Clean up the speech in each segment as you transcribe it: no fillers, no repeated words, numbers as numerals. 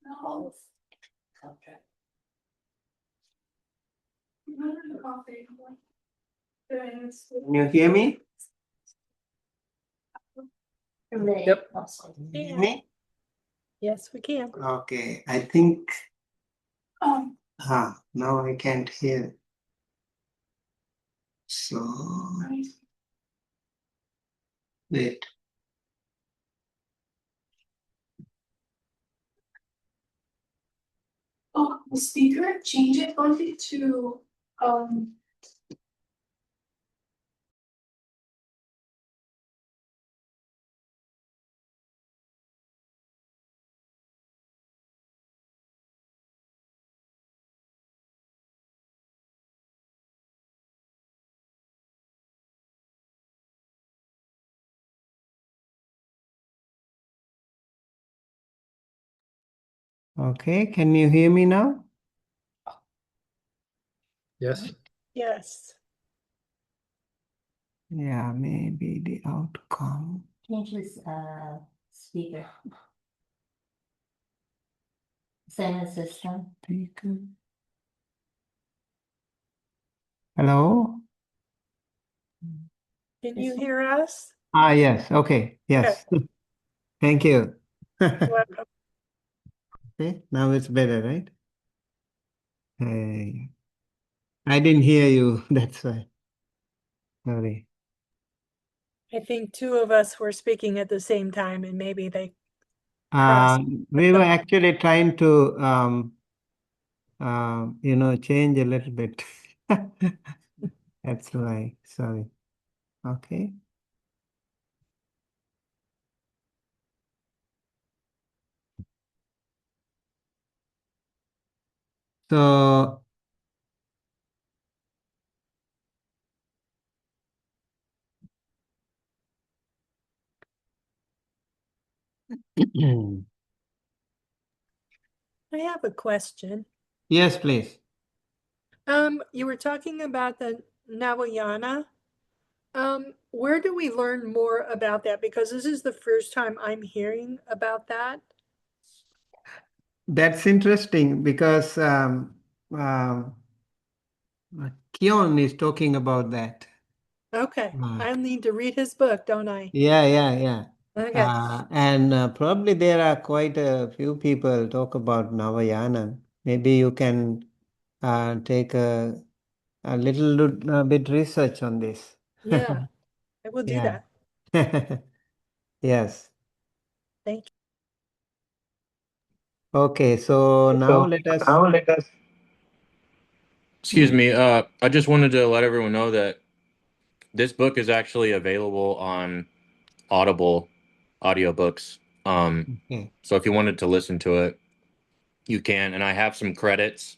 No. Okay. Can you hear me? Yep. Hear me? Yes, we can. Okay, I think now I can't hear. So wait. Oh, the speaker, change it to Okay, can you hear me now? Yes. Yes. Yeah, maybe the outcome. Change this speaker. Same system. Speaker. Hello? Can you hear us? Yes. Okay. Yes. Thank you. Welcome. Okay, now it's better, right? Hey, I didn't hear you. That's why. Sorry. I think two of us were speaking at the same time, and maybe they Uh, crossed. we were actually trying to, change a little bit. That's why. Sorry. Okay. So, I have a question. yes, please. You were talking about the Navayana. Where do we learn more about that? Because this is the first time I'm hearing about that. That's interesting because Kion is talking about that. Okay, I need to read his book, don't I? Yeah. Okay. And probably there are quite a few people talk about Navayana. Maybe you can take a little bit research on this. Yeah, I will do Yeah. that. Yes. Thank Okay, so now let us. Excuse me. I just wanted to let everyone know that this book is actually available on Audible audiobooks. Okay. So if you wanted to listen to it, you can. And I have some credits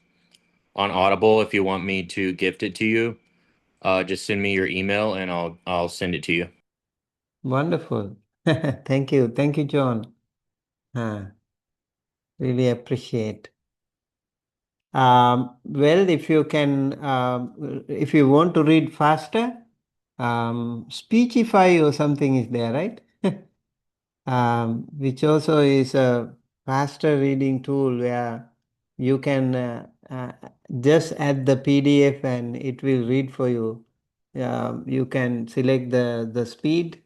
on Audible if you want me to gift it to you. Just send me your email and I'll send it to you. Wonderful. Thank you. Thank you, John. Really appreciate. Well, if you can, if you want to read faster, Speechify or something is there, right? Which also is a faster reading tool where you can just add the PDF and it will read for you. You can select the speed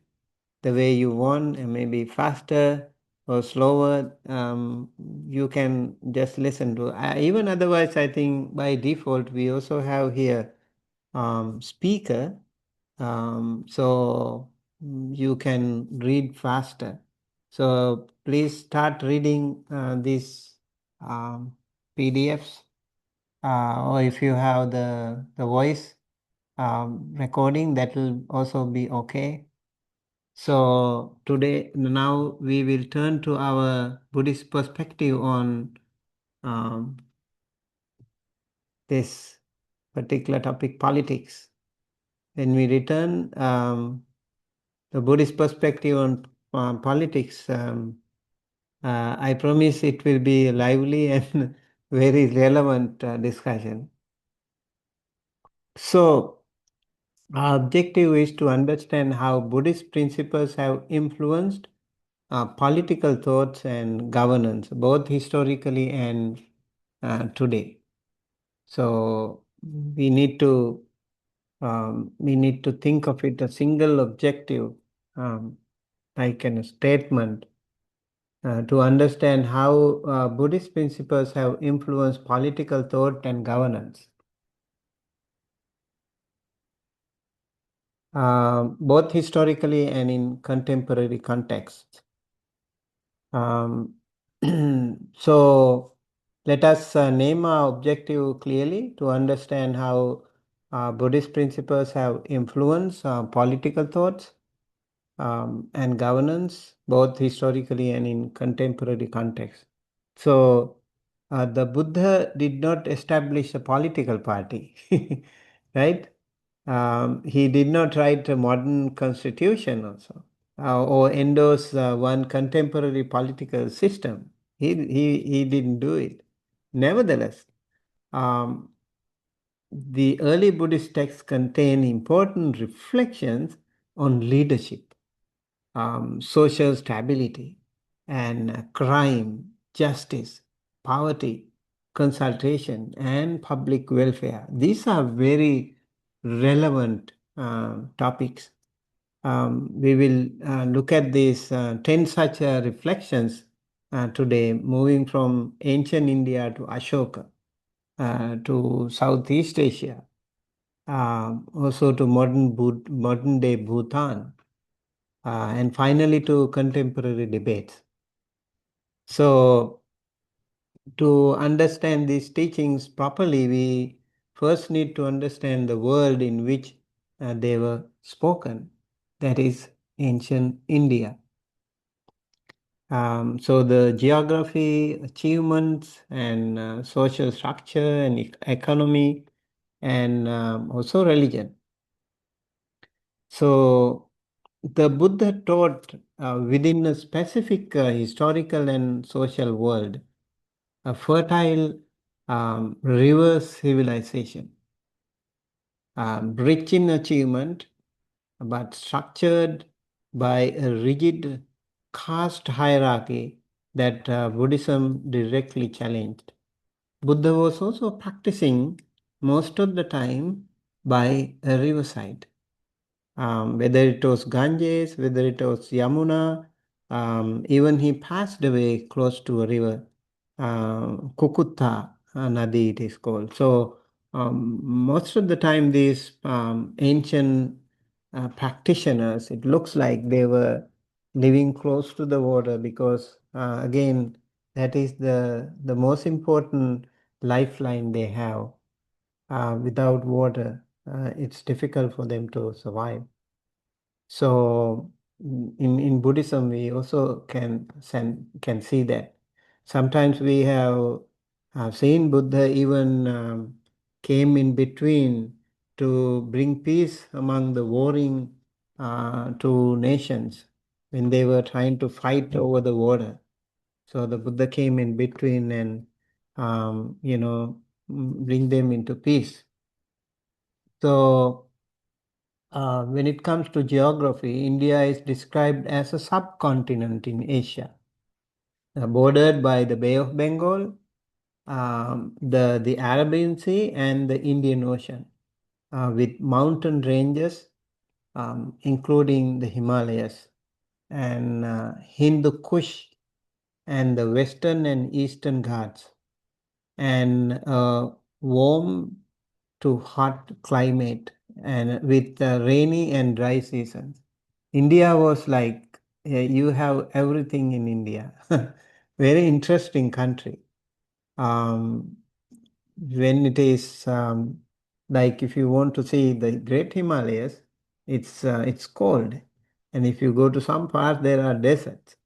the way you want, and maybe faster or slower. You can just listen to. Even otherwise, I think by default we also have here speaker, so you can read faster. So please start reading these PDFs, or if you have the voice recording, that will also be okay. So today, now we will turn to our Buddhist perspective on this particular topic, politics. When we return, the Buddhist perspective on politics, I promise it will be a lively and very relevant discussion. So, our objective is to understand how Buddhist principles have influenced political thoughts and governance, both historically and today. So we need to think of it a single objective, like in a statement, to understand how Buddhist principles have influenced political thought and governance, both historically and in contemporary contexts. So let us name our objective clearly to understand how Buddhist principles have influenced political thoughts and governance, both historically and in contemporary context. So the Buddha did not establish a political party, right? He did not write a modern constitution also, or endorse one contemporary political system. He didn't do it. Nevertheless, um, the early Buddhist texts contain important reflections on leadership, social stability, and crime, justice, poverty, consultation, and public welfare. These are very relevant topics. We will look at these 10 such reflections today, moving from ancient India to Ashoka, to Southeast Asia, also to modern day Bhutan, and finally to contemporary debates. So, to understand these teachings properly, we first need to understand the world in which they were spoken, that is, ancient India. So, the geography, achievements, and social structure, and economy, and also religion. So, the Buddha taught within a specific historical and social world, a fertile reverse civilization, rich in achievement, but structured by a rigid caste hierarchy that Buddhism directly challenged. Buddha was also practicing most of the time by a riverside. Whether it was Ganges, whether it was Yamuna, even he passed away close to a river, Kukutta Nadi it is called. So most of the time these ancient practitioners, it looks like they were living close to the water because again, that is the most important lifeline they have. Without water, it's difficult for them to survive. So in Buddhism, we also can see that. Sometimes we have seen Buddha even came in between to bring peace among the warring two nations when they were trying to fight over the water. So the Buddha came in between and bring them into peace. So when it comes to geography, India is described as a subcontinent in Asia, bordered by the Bay of Bengal, the Arabian Sea, and the Indian Ocean, with mountain ranges, including the Himalayas and Hindu Kush and the Western and Eastern Ghats, and warm to hot climate and with rainy and dry seasons. India was like you have everything in India. Very interesting country. Um, when it is like if you want to see the Great Himalayas, it's cold, and if you go to some parts there are deserts,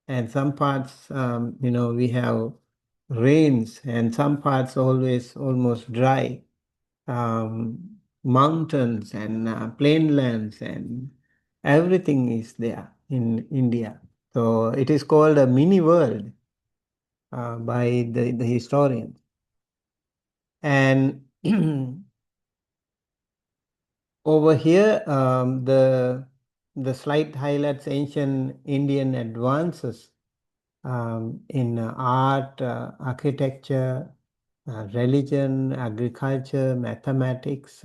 and some parts we have rains, and some parts always almost dry, mountains and plainlands, and everything is there in India. So it is called a mini world by the historians. And over here, the slide highlights ancient Indian advances in art, architecture, religion, agriculture, mathematics,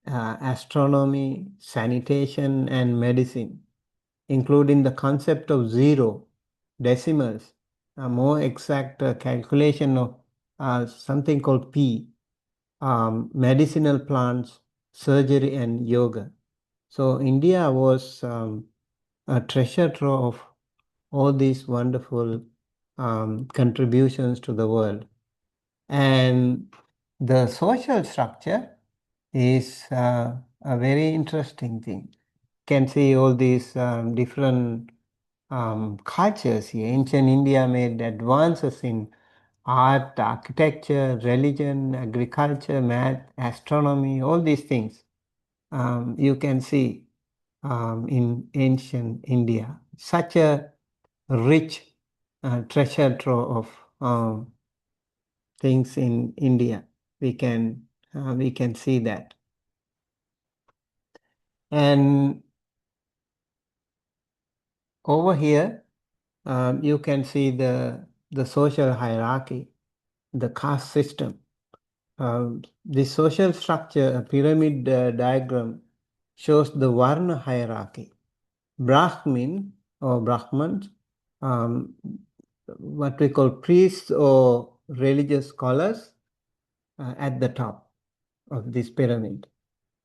astronomy, sanitation, and medicine, including the concept of zero, decimals, a more exact calculation of something called P, medicinal plants, surgery, and yoga. So India was a treasure trove of all these wonderful contributions to the world. And the social structure is a very interesting thing. Can see all these different cultures here. Ancient India made advances in art, architecture, religion, agriculture, math, astronomy, all these things you can see in ancient India. Such a rich treasure trove of things in India. We can see that. And over here, you can see the social hierarchy, the caste system. The social structure, a pyramid diagram, shows the Varna hierarchy. Brahmin or Brahmans, what we call priests or religious scholars at the top of this pyramid.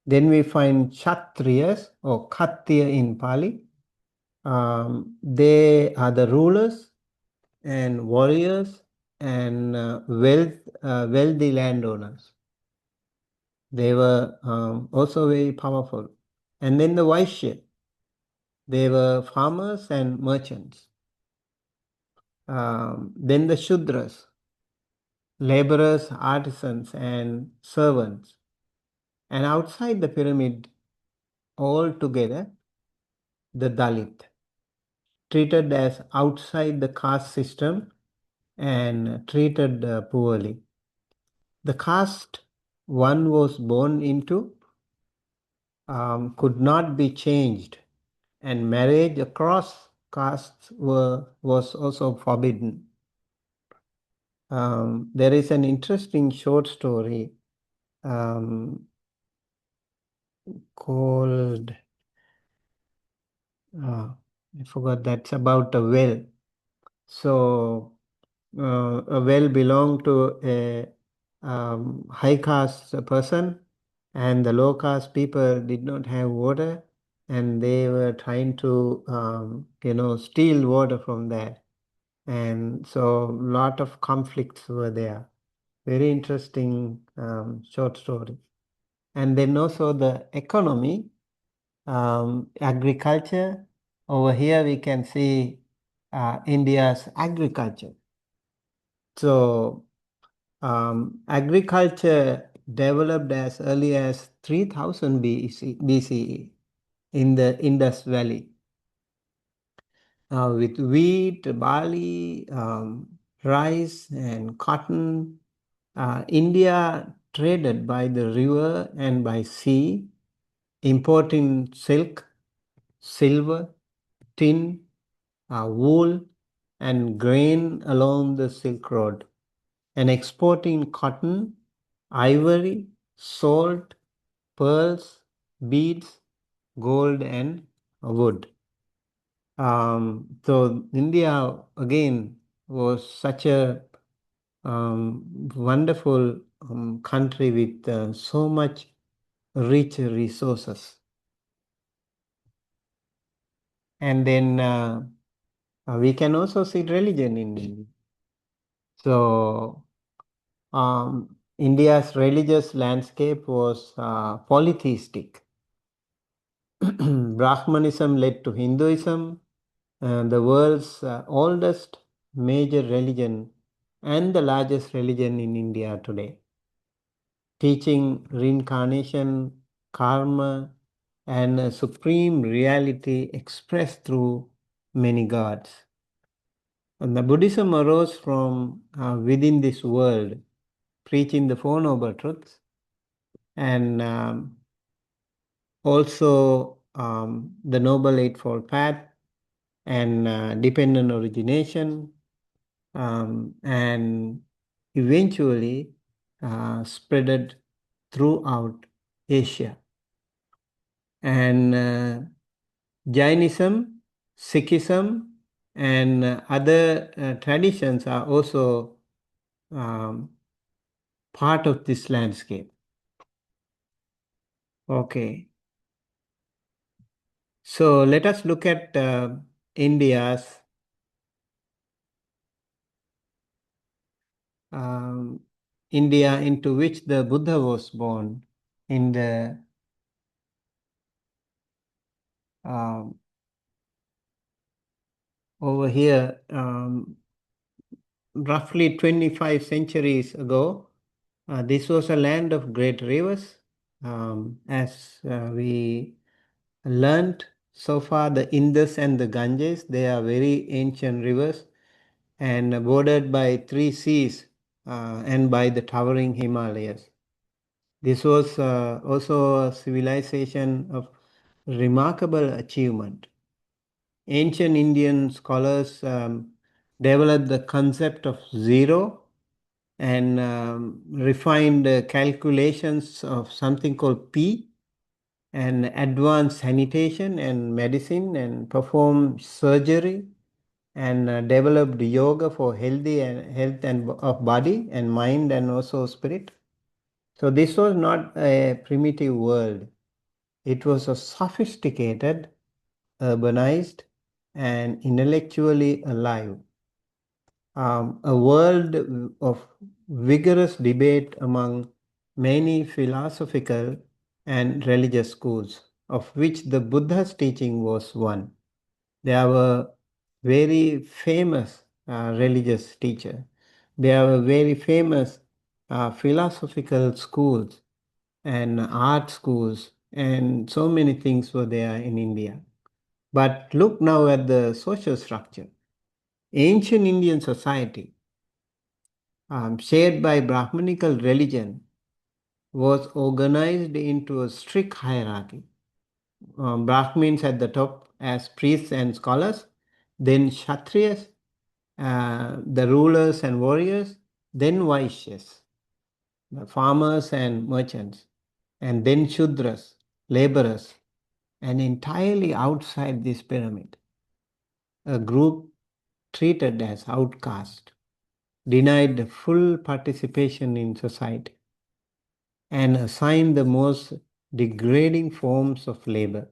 Then we find Kshatriyas or Khattiya in Pali. They are the rulers and warriors and wealthy landowners. They were also very powerful. And then the Vaishya, they were farmers and merchants. Then the Shudras, laborers, artisans, and servants. And outside the pyramid, all together, the Dalit, treated as outside the caste system and treated poorly. The caste one was born into could not be changed, and marriage across castes was also forbidden. There is an interesting short story called, I forgot, that's about a well. So a well belonged to a high caste person, and the low caste people did not have water, and they were trying to steal water from there, and so a lot of conflicts were there. Very interesting short story. And then also the economy, agriculture. Over here we can see India's agriculture. So agriculture developed as early as 3000 BCE in the Indus Valley with wheat, barley, rice, and cotton. India traded by the river and by sea, importing silk, silver, tin, wool, and grain along the Silk Road, and exporting cotton, ivory, salt, pearls, beads, gold, and wood. So India again was such a wonderful country with so much rich resources. And then we can also see religion in India. So India's religious landscape was polytheistic. Brahmanism led to Hinduism, the world's oldest major religion and the largest religion in India today, teaching reincarnation, karma, and a supreme reality expressed through many gods. And the Buddhism arose from within this world, preaching the Four Noble Truths, and also the Noble Eightfold Path and dependent origination, and eventually spreaded throughout Asia. And Jainism, Sikhism, and other traditions are also um, part of this landscape. Okay. So let us look at India's India, into which the Buddha was born in the over here, roughly 25 centuries ago. This was a land of great rivers. As we learned so far, the Indus and the Ganges, they are very ancient rivers and bordered by three seas and by the towering Himalayas. This was also a civilization of remarkable achievement. Ancient Indian scholars developed the concept of zero and refined calculations of something called P and advanced sanitation and medicine and performed surgery and developed yoga for healthy and health and of body and mind and also spirit. So this was not a primitive world. It was a sophisticated, urbanized, and intellectually alive. A world of vigorous debate among many philosophical and religious schools, of which the Buddha's teaching was one. There were very famous religious teachers. There were very famous philosophical schools and art schools, and so many things were there in India. But look now at the social structure. Ancient Indian society, shared by Brahmanical religion, was organized into a strict hierarchy. Brahmins at the top as priests and scholars, then Kshatriyas, the rulers and warriors, then Vaishyas, the farmers and merchants, and then Shudras, laborers, and entirely outside this pyramid, a group treated as outcast, denied full participation in society, and assigned the most degrading forms of labor.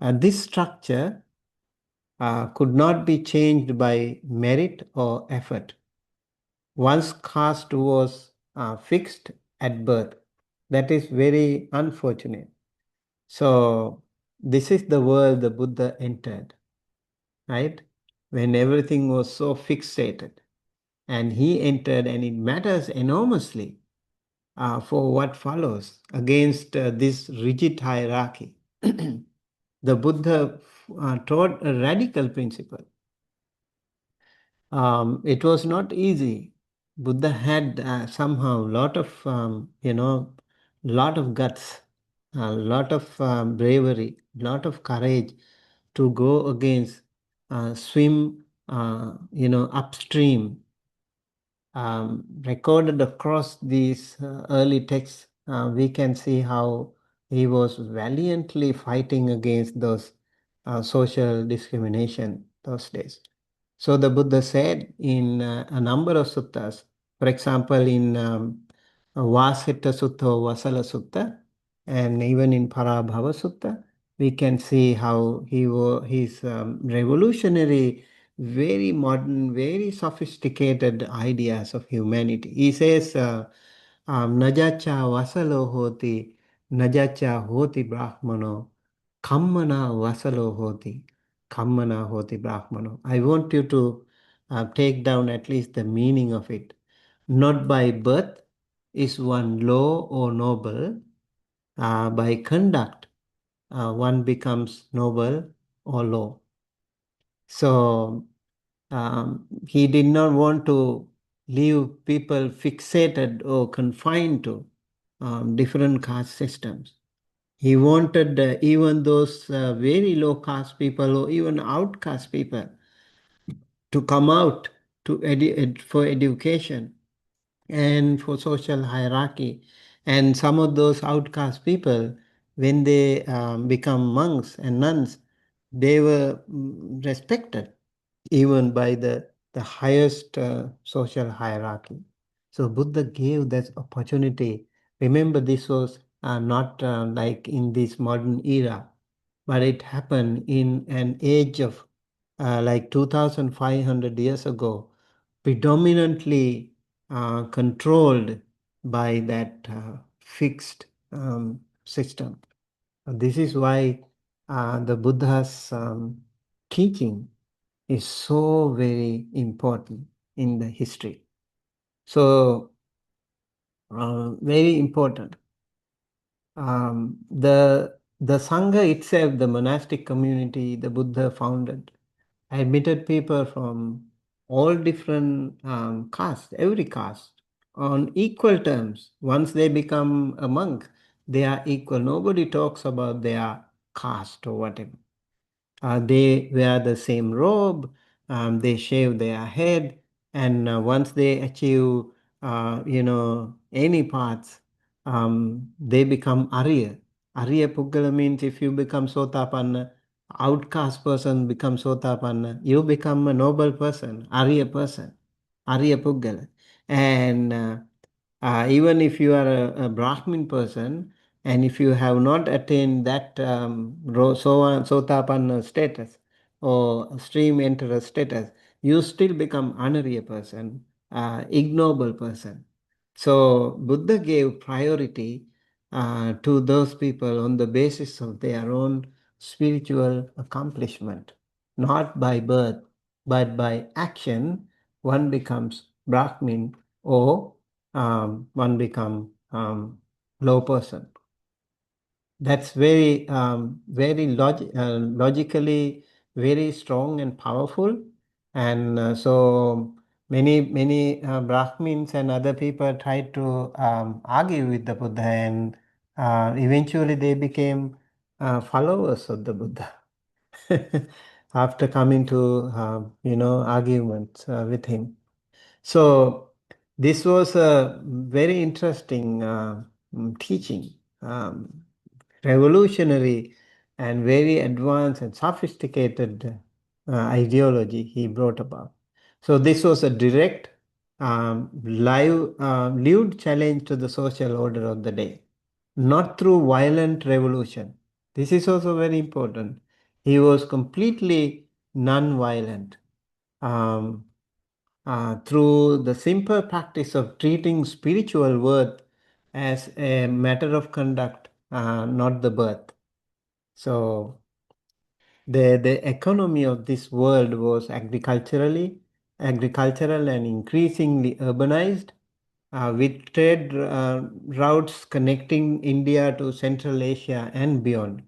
And this structure could not be changed by merit or effort. Once caste was fixed at birth. That is very unfortunate. So, this is the world the Buddha entered, right? When everything was so fixated. And he entered, and it matters enormously for what follows against this rigid hierarchy. The Buddha taught a radical principle. It was not easy. Buddha had somehow lot of lot of guts, a lot of bravery, lot of courage to go against swim upstream. Recorded across these early texts, we can see how he was valiantly fighting against those social discrimination those days. So the Buddha said in a number of suttas, for example, in Vasita Sutta or Vasala Sutta, and even in Parabhava Sutta, we can see how his revolutionary, very modern, very sophisticated ideas of humanity. He says, Najacha Vasalo Hoti, Najacha Hoti Brahmano, Kammana Vasalo Hoti. Kammana Hoti Brahmano. I want you to take down at least the meaning of it. Not by birth is one low or noble. By conduct, one becomes noble or low. So he did not want to leave people fixated or confined to different caste systems. He wanted even those very low caste people or even outcast people to come out to for education and for social hierarchy. And some of those outcast people, when they become monks and nuns, they were respected even by the highest social hierarchy. So Buddha gave that opportunity. Remember, this was not like in this modern era, but it happened in an age of like 2,500 years ago, predominantly controlled by that fixed system. This is why the Buddha's teaching is so very important in the history. So, very important. The Sangha itself, the monastic community the Buddha founded, admitted people from all different castes, every caste, on equal terms. Once they become a monk, they are equal. Nobody talks about their caste or whatever. They wear the same robe, they shave their head, and once they achieve, any parts, they become Arya. Arya Puggala means if you become Sotapanna, outcast person becomes Sotapanna, you become a noble person, Arya person, Arya Puggala. And even if you are a Brahmin person, and if you have not attained that Sotapanna status or stream enterer status, you still become Anarya person, ignoble person. So Buddha gave priority to those people on the basis of their own spiritual accomplishment, not by birth, but by action. One becomes Brahmin or one become low person. That's very, logically very strong and powerful. And so many Brahmins and other people tried to argue with the Buddha, and eventually they became followers of the Buddha after coming to, arguments with him. So this was a very interesting teaching, revolutionary and very advanced and sophisticated ideology he brought about. So this was a direct, lived challenge to the social order of the day, not through violent revolution. This is also very important. He was completely non-violent. Um, through the simple practice of treating spiritual worth as a matter of conduct, not the birth. So the economy of this world was agricultural and increasingly urbanized, with trade routes connecting India to Central Asia and beyond.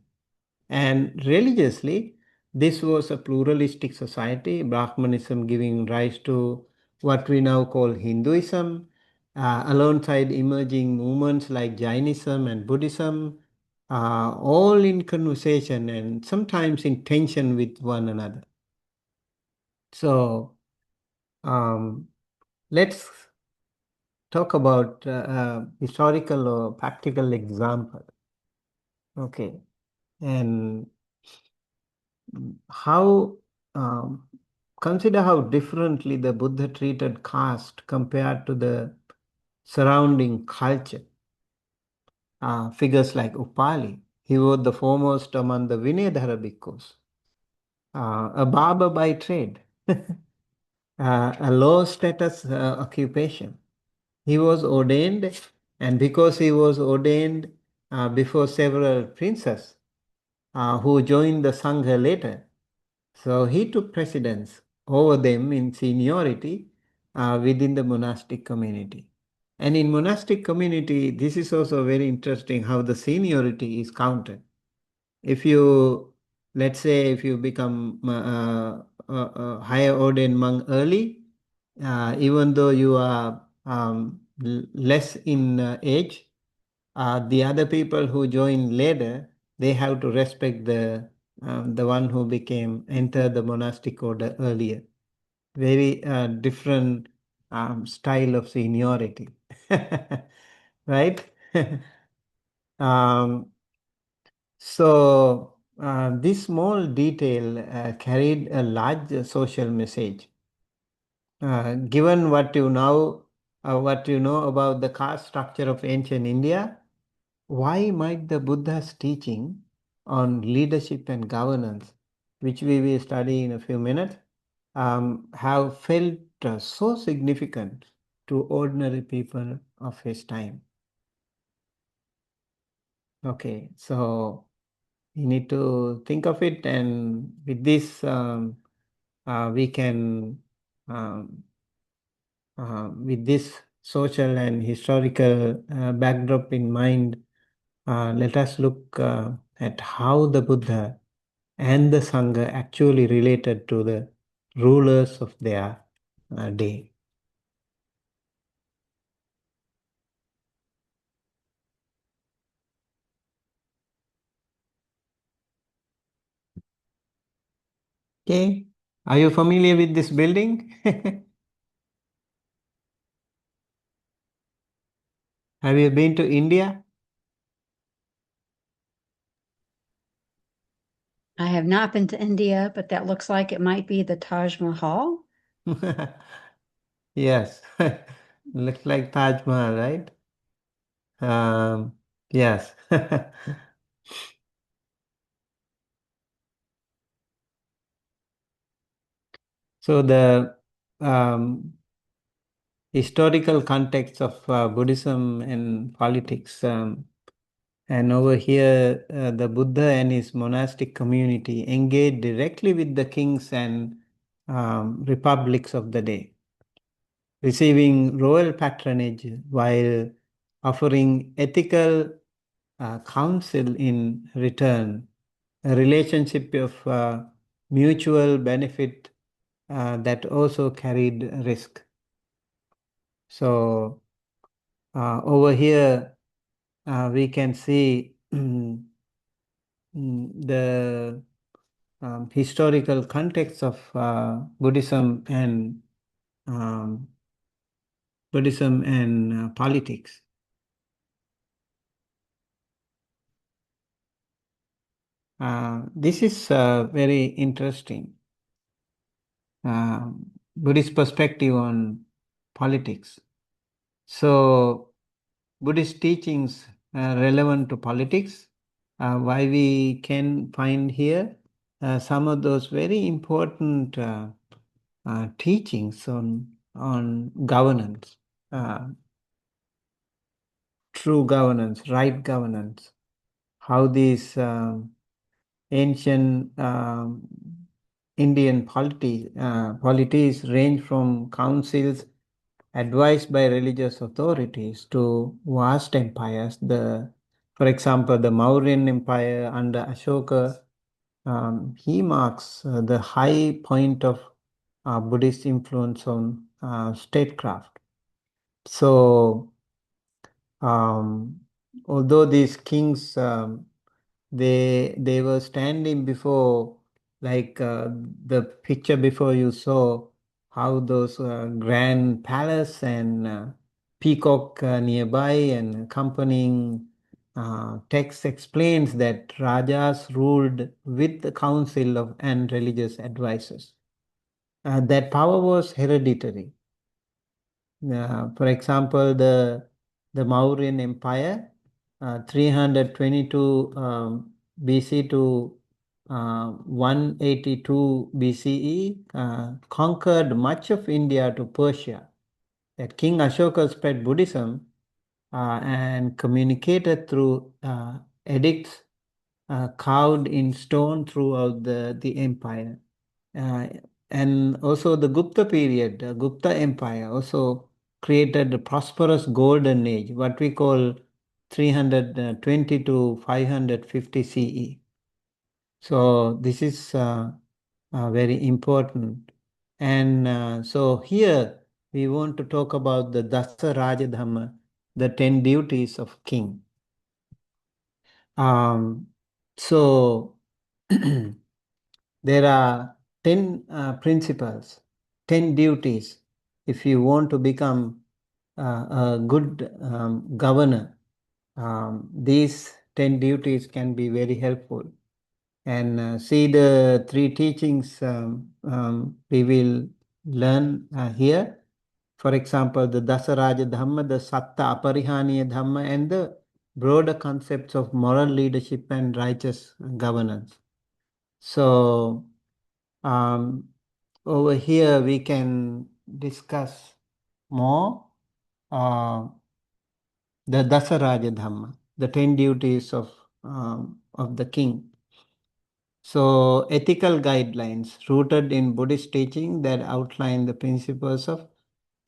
And religiously, this was a pluralistic society, Brahmanism giving rise to what we now call Hinduism, alongside emerging movements like Jainism and Buddhism, all in conversation and sometimes in tension with one another. So let's talk about historical or practical example. Okay. And how consider how differently the Buddha treated caste compared to the surrounding culture. Figures like Upali, he was the foremost among the Vinayadhara bhikkhus, a barber by trade, a low status occupation. He was ordained, and because he was ordained before several princes who joined the Sangha later, so he took precedence over them in seniority within the monastic community. And in monastic community, this is also very interesting how the seniority is counted. If you, let's say, if you become a higher ordained monk early, even though you are less in age, The other people who join later, they have to respect the one who became enter the monastic order earlier. Very different style of seniority, right? um, this small detail carried a large social message. Given what you know about the caste structure of ancient India, why might the Buddha's teaching on leadership and governance, which we will study in a few minutes, have felt so significant to ordinary people of his time? Okay, so you need to think of it, and with this, we can, um, with this social and historical backdrop in mind, let us look at how the Buddha and the Sangha actually related to the rulers of their day. Okay, are you familiar with this building? Have you been to India? I have not been to India, but that looks like it might be the Taj Mahal. Yes, looks like Taj Mahal, right? Yes. So the um, historical context of Buddhism and politics, and over here, the Buddha and his monastic community engaged directly with the kings and republics of the day, receiving royal patronage while offering ethical counsel in return, a relationship of mutual benefit that also carried risk. So over here, we can see the historical context of um, Buddhism and politics. This is very interesting. Buddhist perspective on politics. So, Buddhist teachings relevant to politics. Why we can find here some of those very important teachings on governance, uh, true governance, right governance, how these ancient Indian polities range from councils advised by religious authorities to vast empires. For example, the Mauryan Empire under Ashoka, he marks the high point of Buddhist influence on statecraft. So, um, although these kings they were standing before, like the picture before you saw how those grand palace and peacock nearby and accompanying text explains that rajas ruled with the council of and religious advisors. That power was hereditary. For example, the Mauryan Empire, 322 BC to 182 BCE, conquered much of India to Persia. That King Ashoka spread Buddhism and communicated through edicts carved in stone throughout the empire. Uh, and also the Gupta period, the Gupta Empire also created a prosperous golden age, what we call 320 to 550 CE. So this is very important. And so here we want to talk about the Dasa Rajadhamma, the 10 duties of king. So there are 10 principles, 10 duties. If you want to become a good governor, these 10 duties can be very helpful. And see the three teachings we will learn here. For example, the Dasaraja Dhamma, the Satta Aparihaniya Dhamma, and the broader concepts of moral leadership and righteous governance. So over here we can discuss more the Dasaraja Dhamma, the 10 duties of the king. So, ethical guidelines rooted in Buddhist teaching that outline the principles of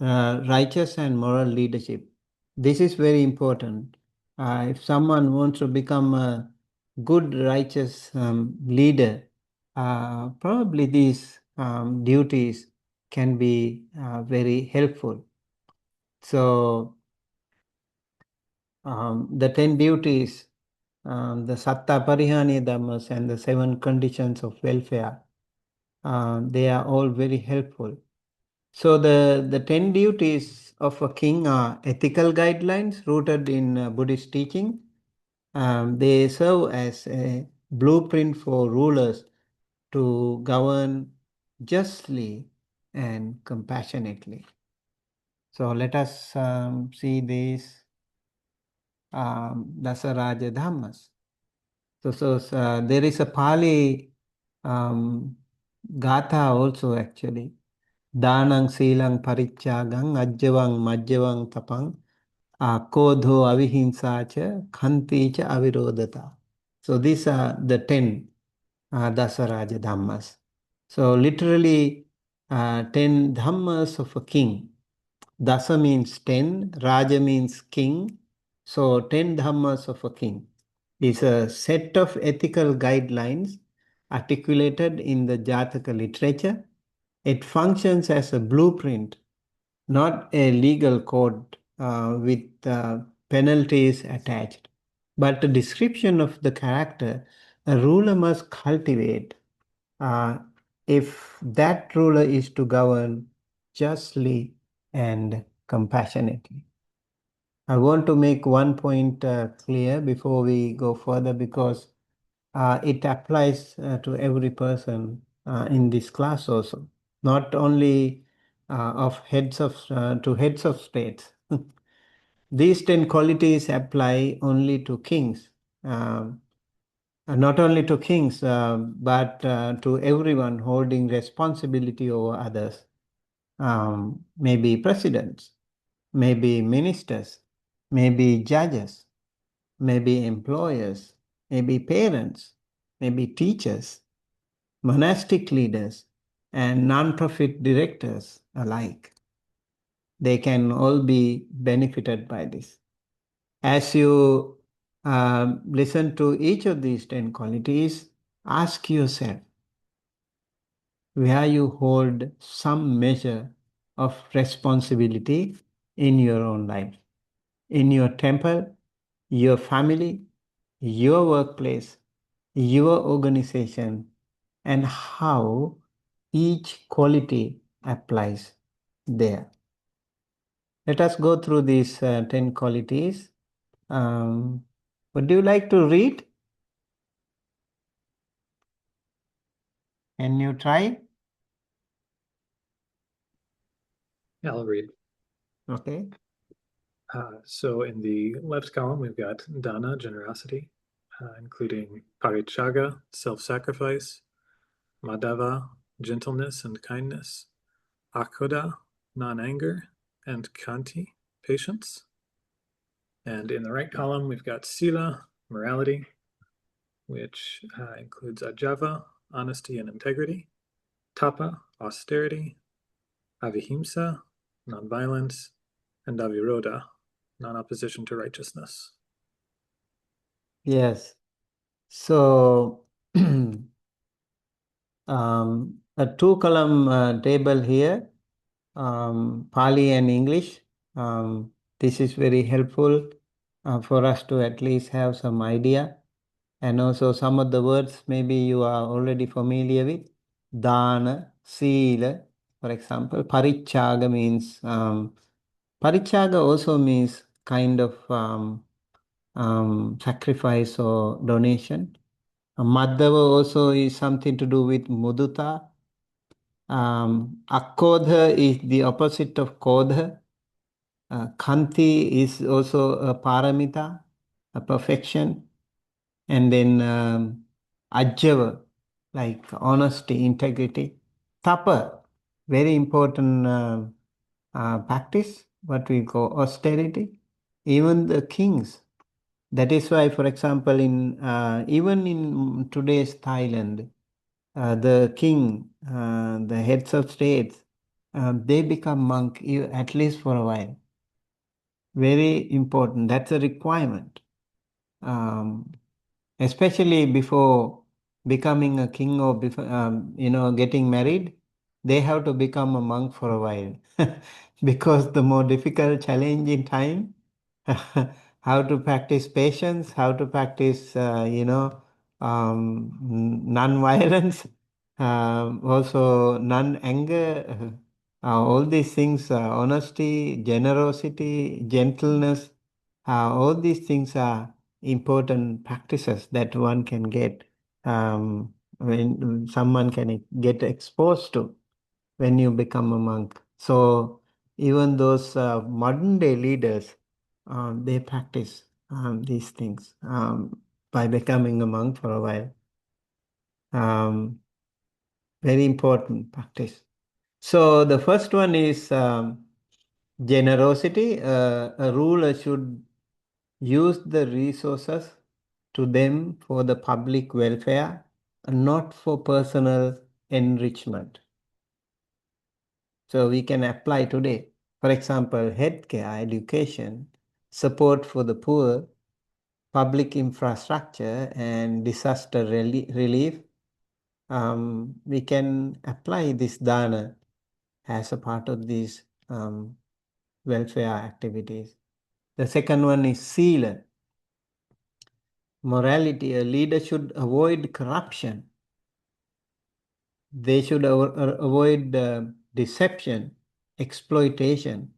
righteous and moral leadership. This is very important. If someone wants to become a good, righteous leader, probably these duties can be very helpful. So, the 10 duties, the Satta Parihani Dhammas, and the 7 conditions of welfare, they are all very helpful. So the 10 duties of a king are ethical guidelines rooted in Buddhist teaching. They serve as a blueprint for rulers to govern justly and compassionately. So let us see these Dasaraja Dhammas. So there is a Pali Gatha also actually. Danang Silang Parichagang Ajjavang Majjavang Tapang Kodho Avihimsacha Khanticha Avirodata. So these are the 10 Dasaraja Dhammas. So literally 10 Dhammas of a king. Dasa means 10, Raja means king. So 10 Dhammas of a king is a set of ethical guidelines articulated in the Jataka literature. It functions as a blueprint, not a legal code with penalties attached, but a description of the character a ruler must cultivate uh, if that ruler is to govern justly and compassionately. I want to make one point clear before we go further because it applies to every person in this class also, not only of heads of to heads of states. These 10 qualities apply only to kings, not only to kings, but to everyone holding responsibility over others, maybe presidents, maybe ministers, maybe judges, maybe employers, maybe parents, maybe teachers, monastic leaders, and non-profit directors alike. They can all be benefited by this. As you listen to each of these 10 qualities, ask yourself where you hold some measure of responsibility in your own life, in your temple, your family, your workplace, your organization, and how each quality applies there. Let us go through these 10 qualities. Would you like to read? Can you try? Yeah, I'll read. Okay. So in the left column, we've got dana, generosity, including parichaga, self-sacrifice, madhava, gentleness and kindness, akhoda, non-anger, and khanti, patience. And in the right column, we've got sila, morality, which includes ajava, honesty and integrity, tapa, austerity, avihimsa, nonviolence, and aviroda, non-opposition to righteousness. Yes. So a two-column table here, Pali and English. This is very helpful for us to at least have some idea. And also some of the words maybe you are already familiar with. Dana, Sila, for example. Parichaga means, Parichaga also means kind of sacrifice or donation. Madhava also is something to do with Muduta. Akodha is the opposite of Kodha. Kanti is also a paramita, a perfection. And then Ajjava, like honesty, integrity. Tapa, very important practice, what we call austerity. Even the kings. That is why, for example, in even in today's Thailand, the king, the heads of states, they become monk at least for a while. Very important. That's a requirement. Especially before becoming a king or before, getting married, they have to become a monk for a while because the more difficult, challenging time, how to practice patience, how to practice, non-violence, also non-anger, all these things, honesty, generosity, gentleness, all these things are important practices that one can get when someone can get exposed to when you become a monk. So even those modern day leaders, they practice these things by becoming a monk for a while. Very important practice. So the first one is generosity. A ruler should use the resources to them for the public welfare and not for personal enrichment. So we can apply today. For example, healthcare, education, support for the poor, public infrastructure, and disaster relief. We can apply this dana as a part of these welfare activities. The second one is sila. Morality. A leader should avoid corruption. They should avoid deception, exploitation,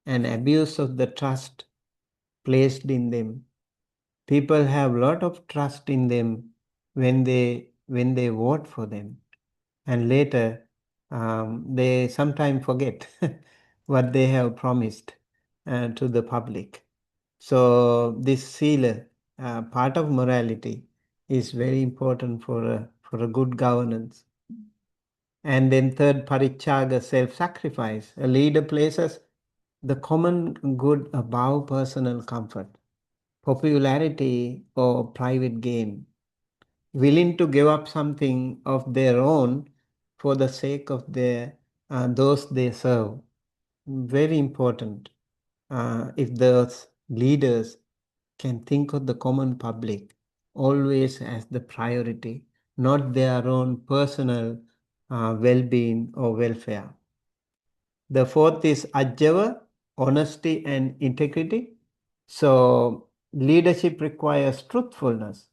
and abuse of the trust placed in them. People have a lot of trust in them when they vote for them, and later they sometimes forget what they have promised to the public. So this sila, part of morality, is very important for a good governance. And then third, parichaga, self-sacrifice. A leader places the common good above personal comfort, popularity, or private gain, willing to give up something of their own for the sake of those they serve. Very important. If those leaders can think of the common public always as the priority, not their own personal well-being or welfare. The fourth is ajjava, honesty and integrity. So leadership requires truthfulness,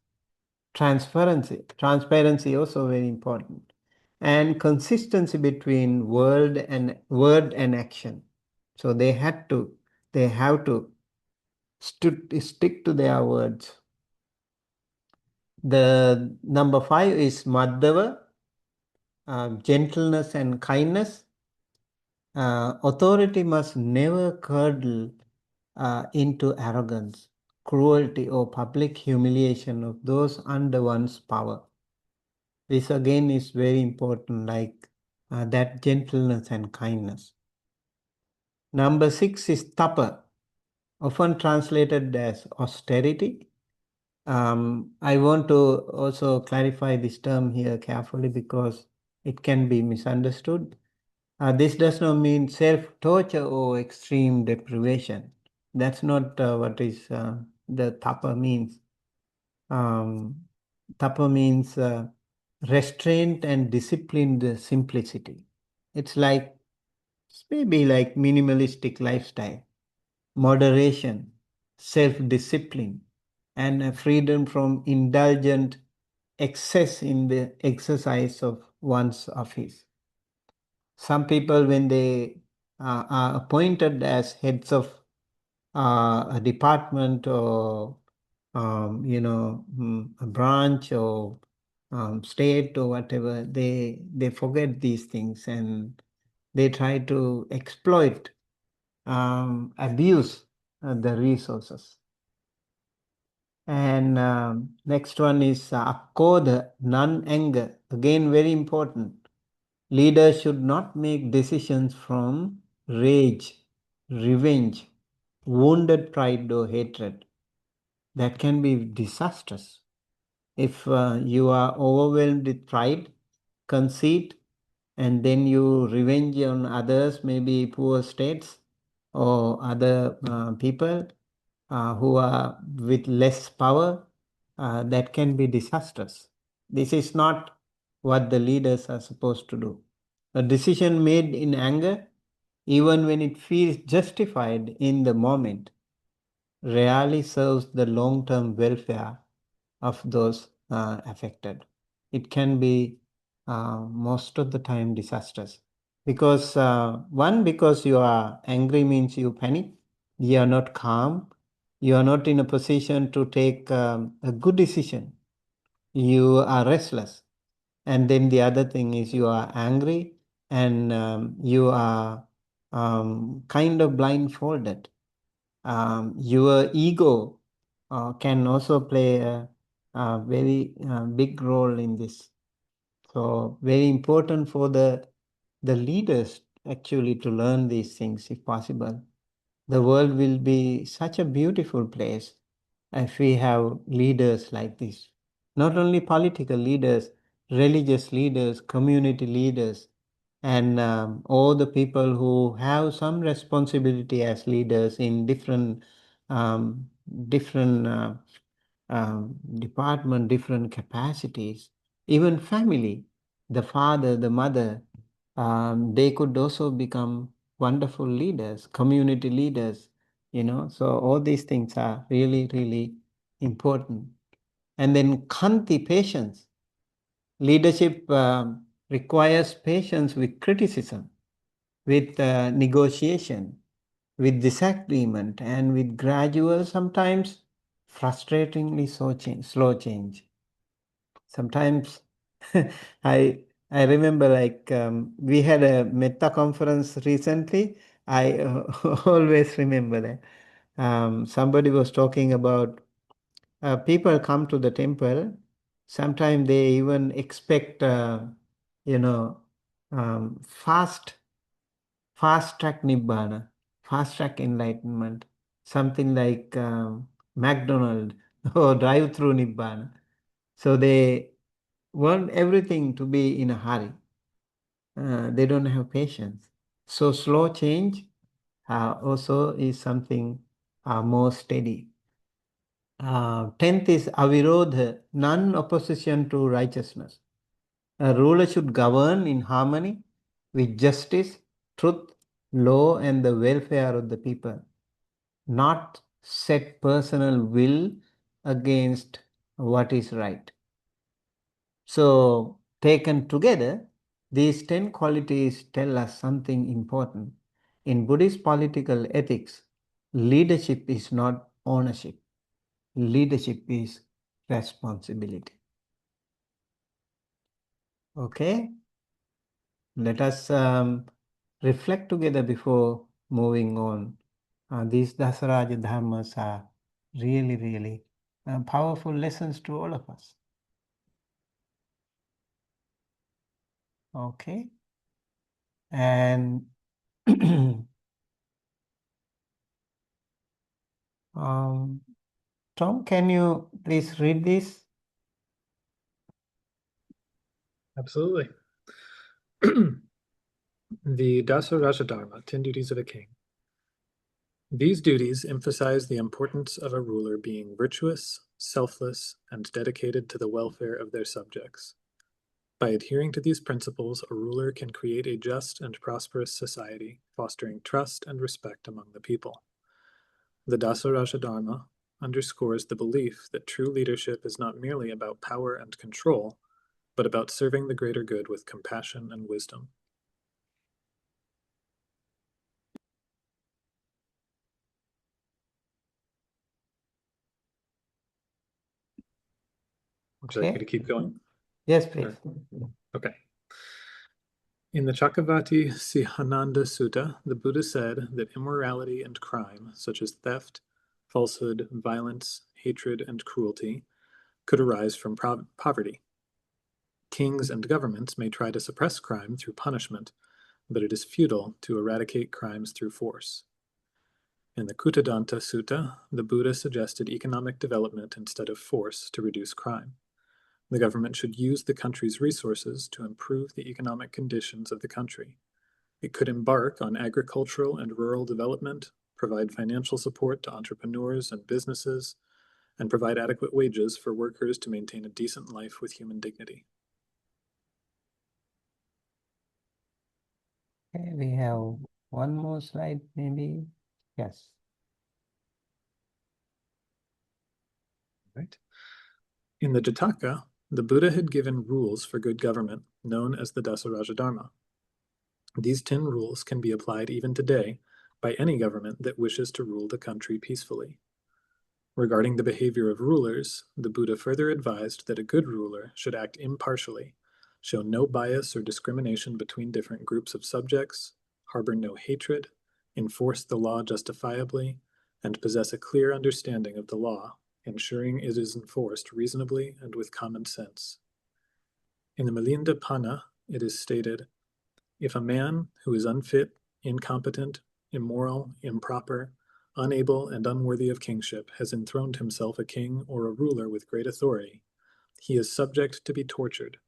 transparency. Transparency also very important, and consistency between word and action. So they have to stick to their words. The number 5 is madhava, gentleness and kindness. Authority must never curdle into arrogance, cruelty, or public humiliation of those under one's power. This again is very important, like that gentleness and kindness. Number 6 is tapa, often translated as austerity. I want to also clarify this term here carefully because it can be misunderstood. This does not mean self-torture or extreme deprivation. That's not what is the tapa means. Tapa means restraint and disciplined simplicity. It's maybe like minimalistic lifestyle, moderation, self-discipline, and a freedom from indulgent excess in the exercise of one's office. Some people, when they are appointed as heads of a department or a branch or state or whatever, they forget these things and they try to exploit, abuse the resources. And next one is akkoda, non-anger. Again, very important. Leaders should not make decisions from rage, revenge, wounded pride, or hatred. That can be disastrous. If you are overwhelmed with pride, conceit, and then you revenge on others, maybe poor states or other people who are with less power, that can be disastrous. This is not what the leaders are supposed to do. A decision made in anger, even when it feels justified in the moment, rarely serves the long-term welfare of those affected. It can be most of the time disastrous. Because because you are angry means you panic, you are not calm, you are not in a position to take a good decision, you are restless. And then the other thing is you are angry and you are kind of blindfolded. Your ego can also play a very big role in this. So very important for the leaders actually to learn these things if possible. The world will be such a beautiful place if we have leaders like this. Not only political leaders, religious leaders, community leaders, and all the people who have some responsibility as leaders in um, different department, different capacities, even family, the father, the mother, they could also become wonderful leaders, community leaders, So all these things are really, really important. And then Khanti, patience. Leadership requires patience with criticism, with negotiation, with disagreement, and with gradual, sometimes frustratingly slow change. Sometimes I I remember like we had a Metta conference recently. I always remember that. Somebody was talking about people come to the temple. Sometimes they even expect, you know, fast track nibbana, fast track enlightenment, something like McDonald or drive-through nibbana. So they want everything to be in a hurry. They don't have patience. So slow change also is something more steady. 10th is avirodha, non-opposition to righteousness. A ruler should govern in harmony with justice, truth, law, and the welfare of the people, not set personal will against what is right. So, taken together, these 10 qualities tell us something important. In Buddhist political ethics, leadership is not ownership, leadership is responsibility. Okay, let us reflect together before moving on. These Dasaraja Dharmas are really, really powerful lessons to all of us. Okay, and Tom, can you please read this? Absolutely. The Dasaraja Dharma, 10 Duties of a King. These duties emphasize the importance of a ruler being virtuous, selfless, and dedicated to the welfare of their subjects. By adhering to these principles, a ruler can create a just and prosperous society, fostering trust and respect among the people. The Dasaraja Dharma underscores the belief that true leadership is not merely about power and control, but about serving the greater good with compassion and wisdom. Would you like me to keep going? Yes, please. Okay. In the Chakravarti Sihananda Sutta, the Buddha said that immorality and crime, such as theft, falsehood, violence, hatred, and cruelty, could arise from poverty. Kings and governments may try to suppress crime through punishment, but it is futile to eradicate crimes through force. In the Kuttadanta Sutta, the Buddha suggested economic development instead of force to reduce crime. The government should use the country's resources to improve the economic conditions of the country. It could embark on agricultural and rural development, provide financial support to entrepreneurs and businesses, and provide adequate wages for workers to maintain a decent life with human dignity. Okay, we have one more slide, maybe. Yes. Right. In the Jataka, the Buddha had given rules for good government, known as the Dasaraja Dharma. These 10 rules can be applied even today by any government that wishes to rule the country peacefully. Regarding the behavior of rulers, the Buddha further advised that a good ruler should act impartially, show no bias or discrimination between different groups of subjects, harbor no hatred, enforce the law justifiably, and possess a clear understanding of the law, ensuring it is enforced reasonably and with common sense. In the Milinda Panna, it is stated, if a man who is unfit, incompetent, immoral, improper, unable, and unworthy of kingship has enthroned himself a king or a ruler with great authority, he is subject to be tortured,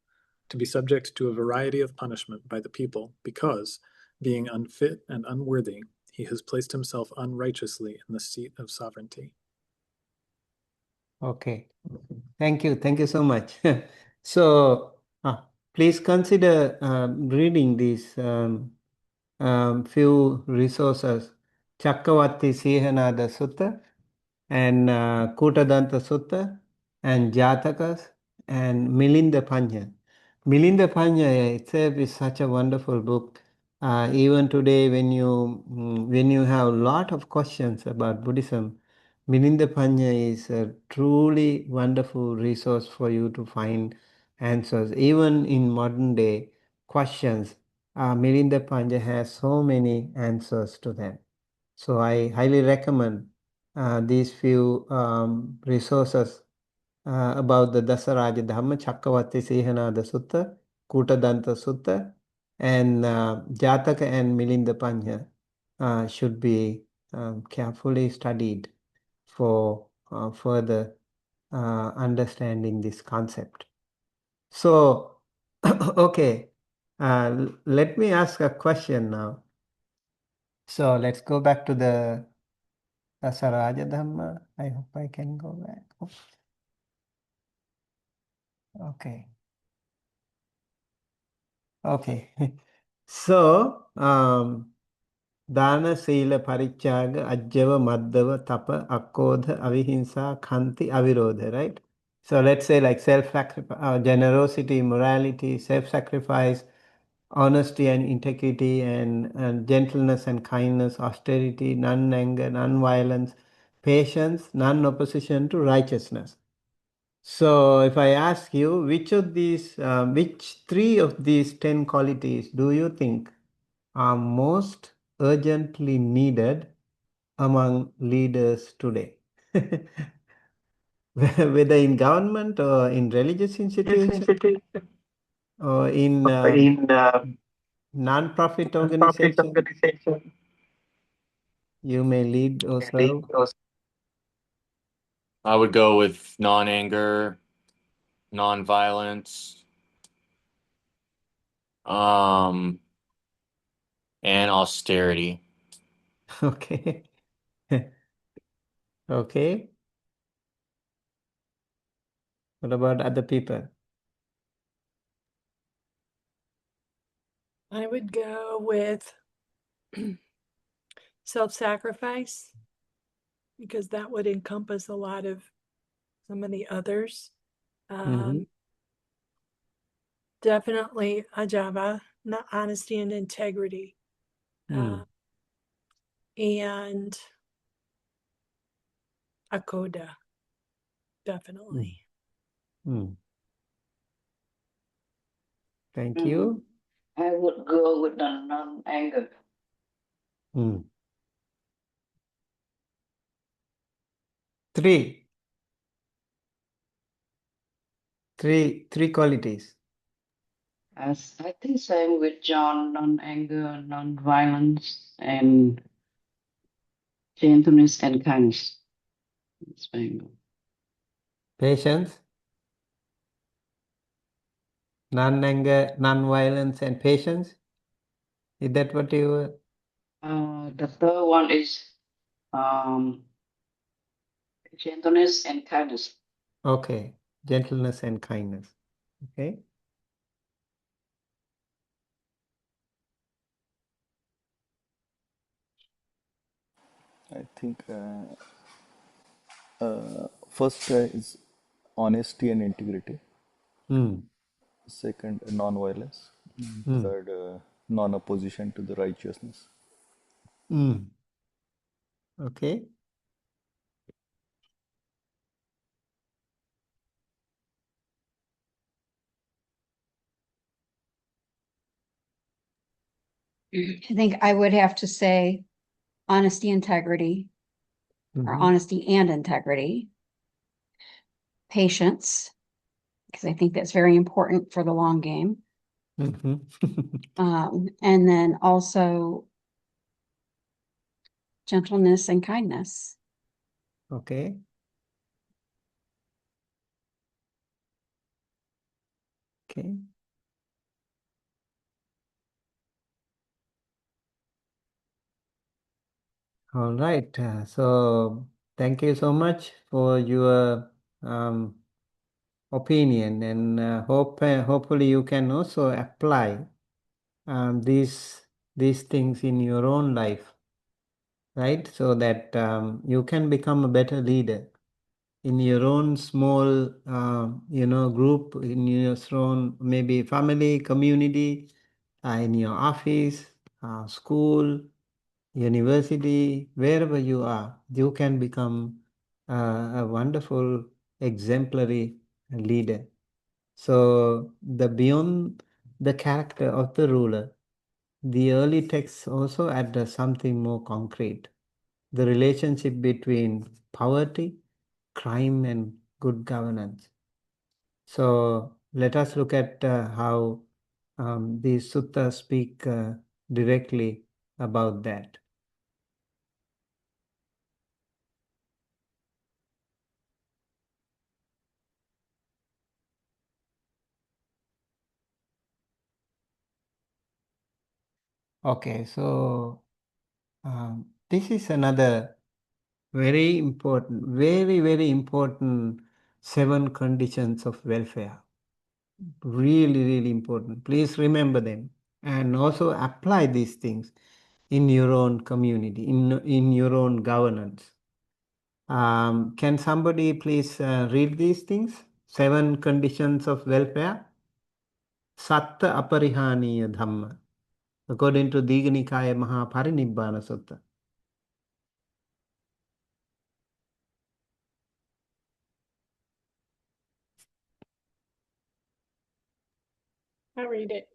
to be subject to a variety of punishment by the people, because, being unfit and unworthy, he has placed himself unrighteously in the seat of sovereignty. Okay. Thank you. Thank you so much. So, please consider reading these few resources. Chakravarti Sihanada Sutta and Kutadanta Sutta and Jatakas and Milinda Panya. Milinda Panya itself is such a wonderful book. Even today, when you have a lot of questions about Buddhism, Milinda Panya is a truly wonderful resource for you to find answers. Even in modern day questions, Milinda Panya has so many answers to them. So I highly recommend these few resources about the Dasaraja Dhamma, Chakravarti Sihanada Sutta, Kutadanta Sutta, and Jataka and Milinda Panya should be carefully studied for further understanding this concept. So, okay, let me ask a question now. So let's go back to the Dasaraja Dhamma. I hope I can go back. Oops. Okay. Okay. So, Dana, Sila, Parichaga, Ajjava, Madhava, Tapa, Akodha, Avihinsa, Khanti, Avirodha, right? So let's say like self-sacrifice, generosity, morality, self-sacrifice, honesty and integrity, and gentleness and kindness, austerity, non-anger, non-violence, patience, non-opposition to righteousness. So if I ask you, which three of these 10 qualities do you think are most urgently needed among leaders today? Whether in government or in religious institutions or in non-profit organization, you may lead or serve. I would go with non-anger, non-violence, and austerity. Okay. Okay. What about other people? I would go with self-sacrifice, because that would encompass a lot of some of the others. Mhm. Definitely Ajava, not honesty and integrity. Mm. And Akoda, Mm. definitely. Mm. Thank you. I would go with the non-anger. Mm. Three qualities. As I think same with John, non-anger, non-violence, and gentleness and kindness. That's fine. Patience, non-anger, non-violence, and patience. Is that what you were? The third one is um, gentleness and kindness. Okay. Gentleness and kindness. Okay. I think first is honesty and integrity. Mm. Second, non-violence. Mm. Third, non-opposition to the righteousness. Mm. Okay. I think I would have to say honesty, integrity, or Mhm. honesty and integrity, patience, because I think that's very important for the long game. Mhm. And then also gentleness and kindness. Okay. Okay. All right. So thank you so much for your opinion, and hopefully you can also apply these things in your own life, right? So that you can become a better leader in your own small, group, in your own maybe family, community, in your office, school, university, wherever you are, you can become a wonderful, exemplary leader. So the beyond the character of the ruler, the early texts also add something more concrete: the relationship between poverty, crime, and good governance. So let us look at how these suttas speak directly about that. Okay, so this is another very important, very, very important 7 conditions of welfare. Really, really important. Please remember them and also apply these things in your own community, in your own governance. Can somebody please read these things? 7 conditions of welfare. Satta aparihaniya dhamma, according to Diganikaya Mahaparinibbana Sutta. I'll read it.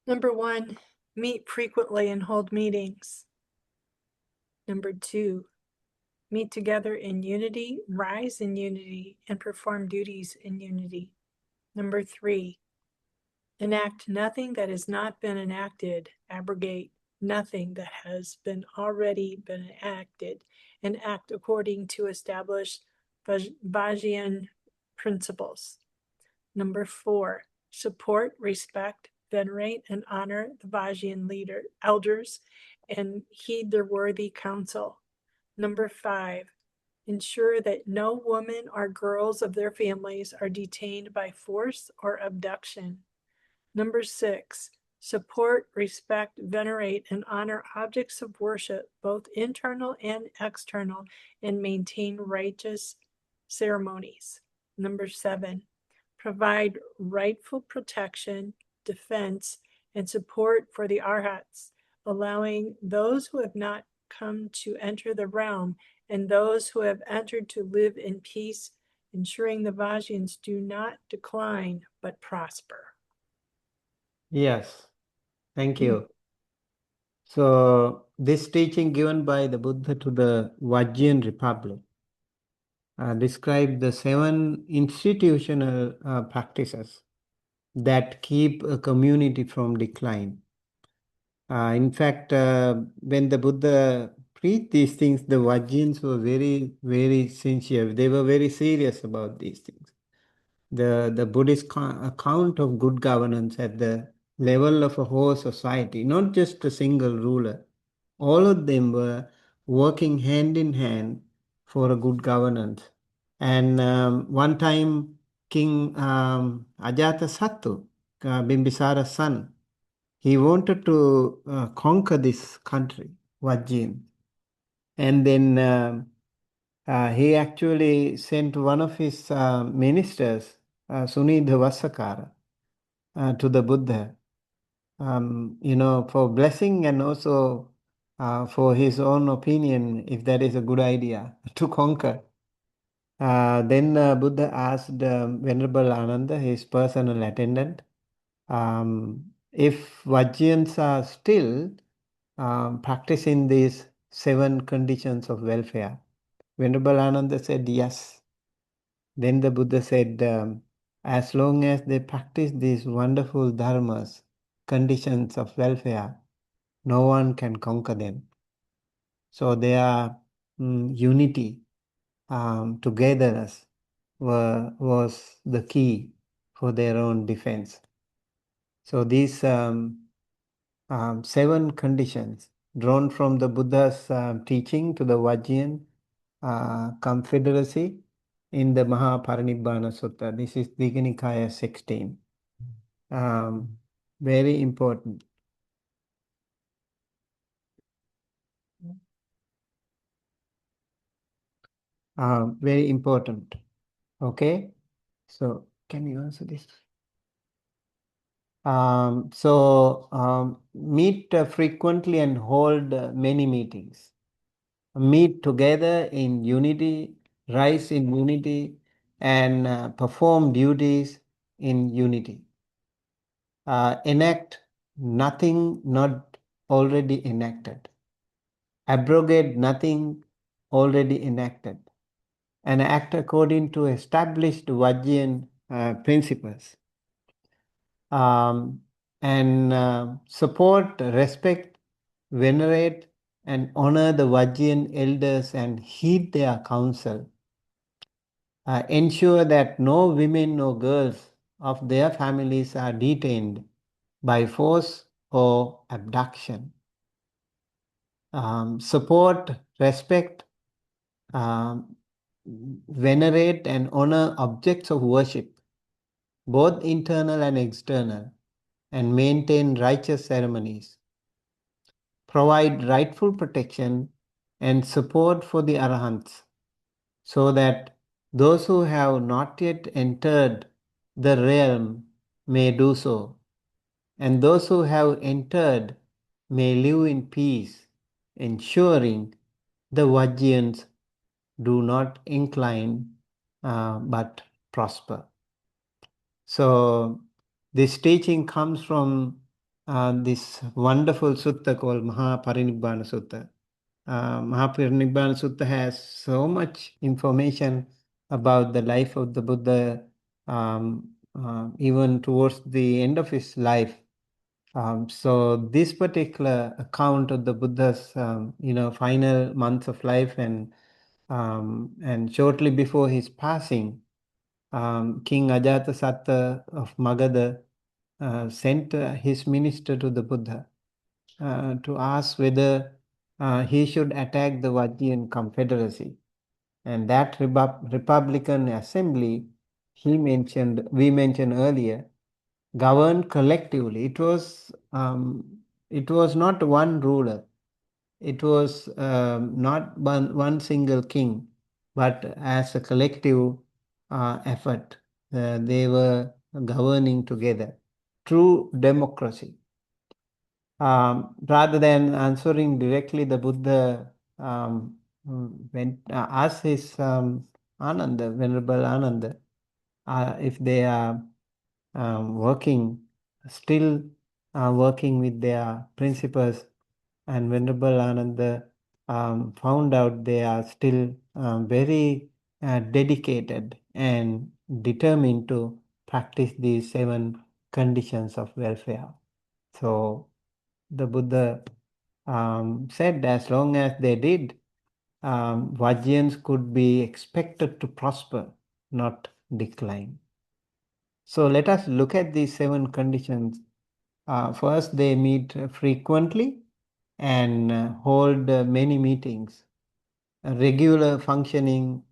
Number 1, meet frequently and hold meetings. Number 2, meet together in unity, rise in unity, and perform duties in unity. Number 3, enact nothing that has not been enacted, abrogate nothing that has been already been enacted, and act according to established Vajrayan principles. Number 4, support, respect, venerate, and honor the Vajrayan elders and heed their worthy counsel. Number 5, ensure that no woman or girls of their families are detained by force or abduction. Number 6, support, respect, venerate, and honor objects of worship, both internal and external, and maintain righteous ceremonies. Number 7, provide rightful protection, defense, and support for the arhats, allowing those who have not come to enter the realm and those who have entered to live in peace, ensuring the Vajrayans do not decline but prosper. Yes, thank you. So, this teaching given by the Buddha to the Vajrayan Republic describe the 7 institutional practices that keep a community from decline. In fact, when the Buddha preached these things, the Vajrayans were very, very sincere. They were very serious about these things. The Buddhist account of good governance at the level of a whole society, not just a single ruler. All of them were working hand in hand for a good governance. And one time, King Ajatasattu, Bimbisara's son, he wanted to conquer this country, Vajjin. And then he actually sent one of his ministers, Sunidha Vasakara, to the Buddha, for blessing and also for his own opinion, if that is a good idea to conquer. Then Buddha asked Venerable Ananda, his personal attendant, if Vajjayans are still practicing these 7 conditions of welfare. Venerable Ananda said yes. Then the Buddha said, as long as they practice these wonderful dharmas, conditions of welfare, no one can conquer them. So their unity, togetherness was the key for their own defense. So these 7 conditions drawn from the Buddha's teaching to the Vajrayan confederacy in the Mahaparinibbana Sutta. This is Digha Nikaya 16. Very important. Very important. Okay. So can you answer this? Meet frequently and hold many meetings. Meet together in unity, rise in unity, and perform duties in unity. Enact nothing not already enacted. Abrogate nothing already enacted. And act according to established Vajrayan principles. And support, respect, venerate, and honor the Vajrayan elders and heed their counsel. Ensure that no women or girls of their families are detained by force or abduction. Support, respect, venerate, and honor objects of worship, both internal and external, and maintain righteous ceremonies. Provide rightful protection and support for the Arahants, so that those who have not yet entered the realm may do so, and those who have entered may live in peace, ensuring the Vajrayans do not incline but prosper. So this teaching comes from this wonderful sutta called Mahaparinibbana Sutta. Mahaparinibbana Sutta has so much information about the life of the Buddha, even towards the end of his life. So this particular account of the Buddha's, final months of life and shortly before his passing, King Ajatasattu of Magadha sent his minister to the Buddha to ask whether he should attack the Vajrayan Confederacy. And that Republican Assembly we mentioned earlier, governed collectively. It was not one ruler. It was not one single king, but as a collective effort, they were governing together. True democracy. Rather than answering directly, the Buddha went asked his Ananda, Venerable Ananda, if they are working, still working with their principles, and Venerable Ananda found out they are still very dedicated and determined to practice these 7 conditions of welfare. So the Buddha said as long as they did, Vajrayans could be expected to prosper, not decline. So let us look at these 7 conditions. First, they meet frequently and hold many meetings, regular functioning,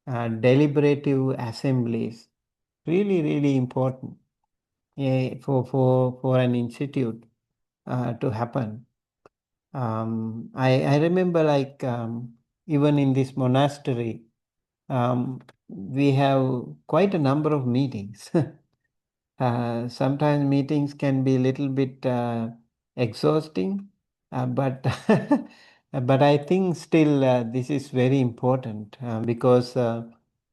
deliberative assemblies. Really, really important for an institute to happen. I remember like even in this monastery, we have quite a number of meetings. Sometimes meetings can be a little bit exhausting, but but I think still this is very important because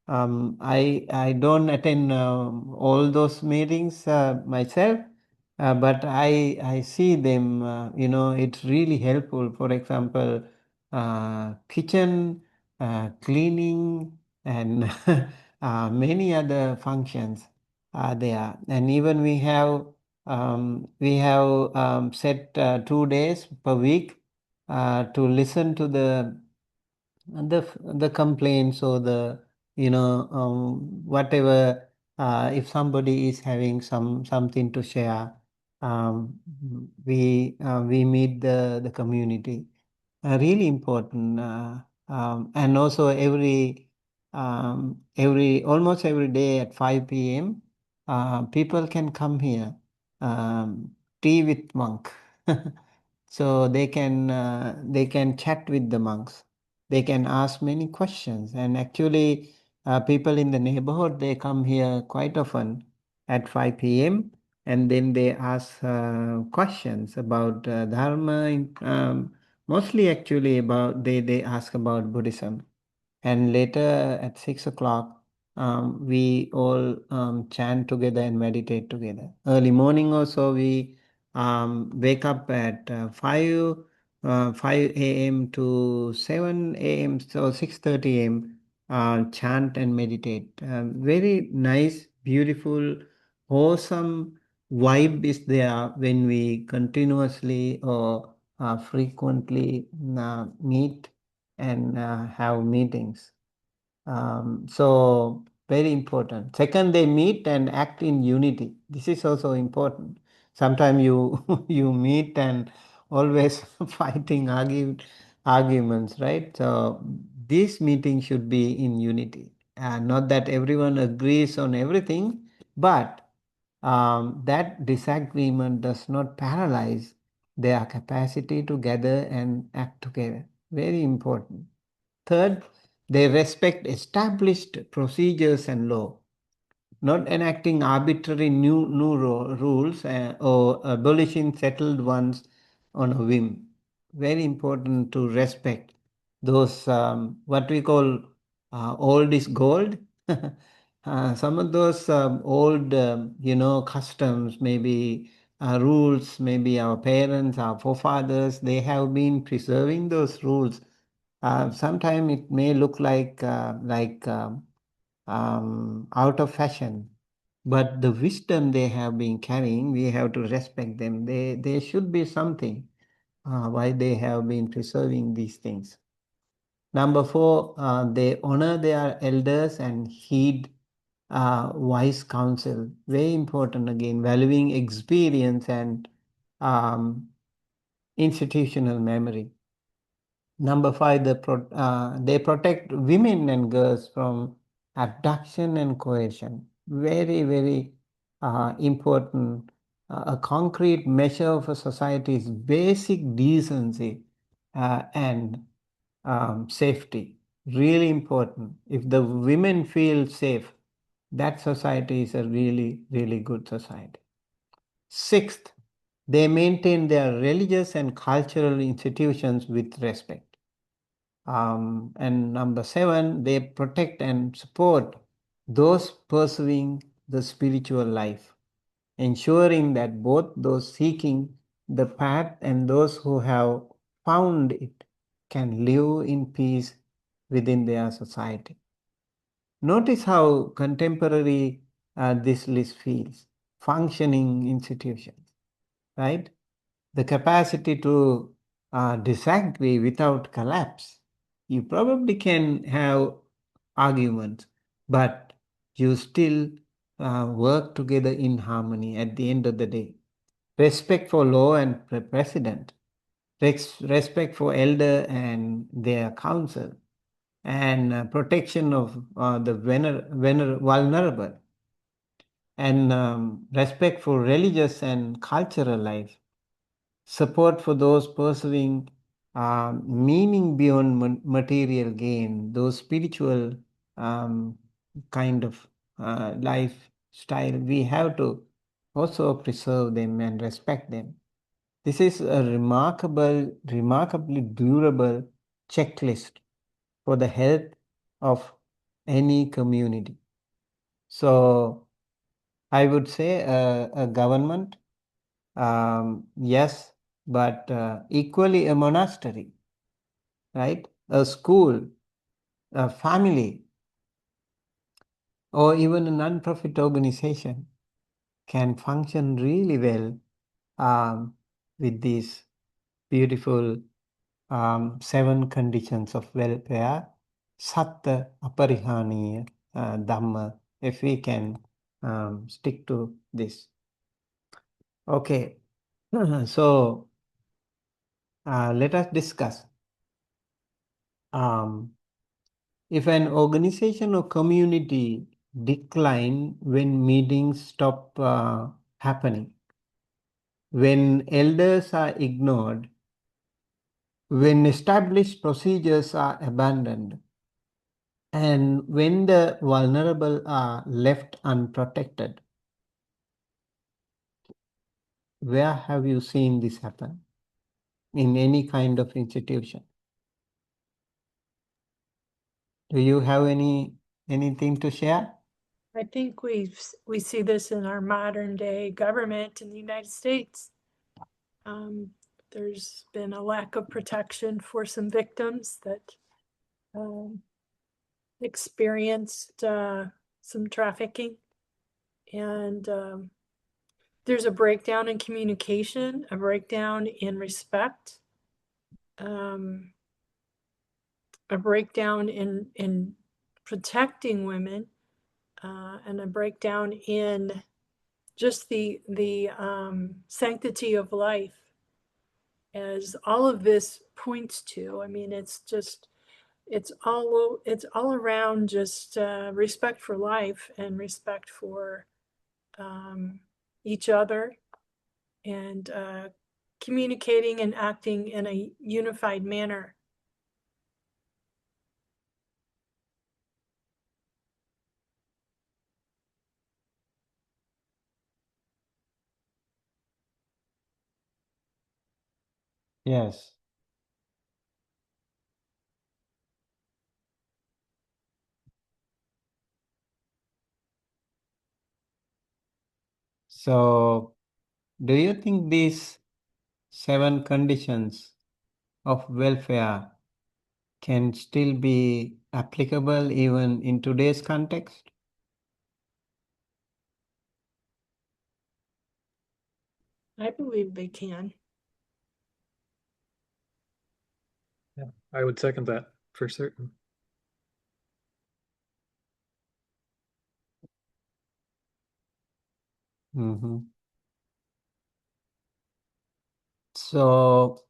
I don't attend all those meetings myself, but I see them. It's really helpful. For example, kitchen cleaning and many other functions are there, and even we have set 2 days per week to listen to the complaints or the whatever, if somebody is having something to share, we meet the community. Really important, and also almost every day at 5 p.m. People can come here, tea with monk. So they can chat with the monks. They can ask many questions, and actually people in the neighborhood, they come here quite often at 5 p.m. and then they ask questions about dharma, mostly actually about they ask about Buddhism. And later at 6 o'clock, we all chant together and meditate together. Early morning also, we wake up at 5 a.m. to 7 a.m. So 6:30 a.m. Chant and meditate. Very nice, beautiful, wholesome vibe is there when we continuously or frequently meet and have meetings. So very important. Second, they meet and act in unity. This is also important. Sometimes you you meet and always fighting, arguments, right? So this meeting should be in unity. Not that everyone agrees on everything, but that disagreement does not paralyze their capacity to gather and act together. Very important. Third, they respect established procedures and law, not enacting arbitrary new rules or abolishing settled ones on a whim. Very important to respect those what we call old is gold. Some of those old, customs, maybe rules, maybe our parents, our forefathers, they have been preserving those rules. Sometimes it may look like out of fashion, but the wisdom they have been carrying, we have to respect them. They should be something why they have been preserving these things. Number 4, they honor their elders and heed wise counsel. Very important again, valuing experience and um, institutional memory. Number 5, they protect women and girls from abduction and coercion. Very, very important. A concrete measure for society is basic decency and safety. Really important. If the women feel safe, that society is a really, really good society. Sixth, they maintain their religious and cultural institutions with respect. And number seven, they protect and support those pursuing the spiritual life, ensuring that both those seeking the path and those who have found it can live in peace within their society. Notice how contemporary this list feels. Functioning institutions, right? The capacity to disagree without collapse. You probably can have arguments, but you still work together in harmony at the end of the day. Respect for law and precedent, respect for elder and their counsel, and protection of the vulnerable, and respect for religious and cultural life, support for those pursuing meaning beyond material gain, those spiritual um, kind of lifestyle. We have to also preserve them and respect them. This is a remarkably durable checklist for the health of any community. So I would say a government, yes, but equally a monastery, right? A school, a family, or even a non-profit organization can function really well with these beautiful 7 conditions of welfare, Satta Aparihaniya Dhamma, if we can stick to this. Okay, so let us discuss. If an organization or community decline when meetings stop happening, when elders are ignored, when established procedures are abandoned, and when the vulnerable are left unprotected, where have you seen this happen? In any kind of institution? Do you have anything to share? I think we see this in our modern day government in the United States. There's been a lack of protection for some victims that experienced some trafficking, and there's a breakdown in communication, a breakdown in respect, a breakdown in protecting women, and a breakdown in just the sanctity of life, as all of this points to. I mean, it's all around just respect for life and respect for each other, and communicating and acting in a unified manner. Yes. So, do you think these 7 conditions of welfare can still be applicable even in today's context? I believe they can. Yeah, I would second that for certain. Mm-hmm. So,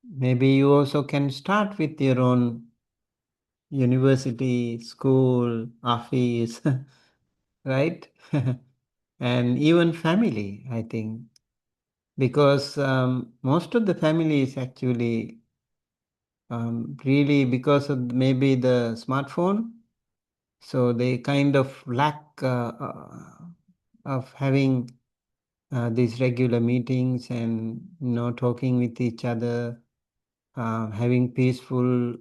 maybe you also can start with your own university, school, office, right? And even family, I think, because most of the family is actually really because of maybe the smartphone, so they kind of lack of having these regular meetings and talking with each other, having peaceful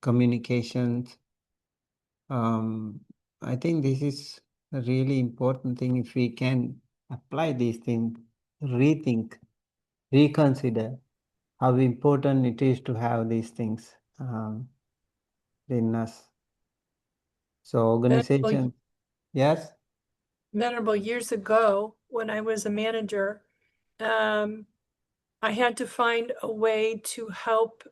communications. I think this is a really important thing. If we can apply these things, rethink, reconsider how important it is to have these things in us. So organization, yes. Venerable, years ago, when I was a manager, I had to find a way to help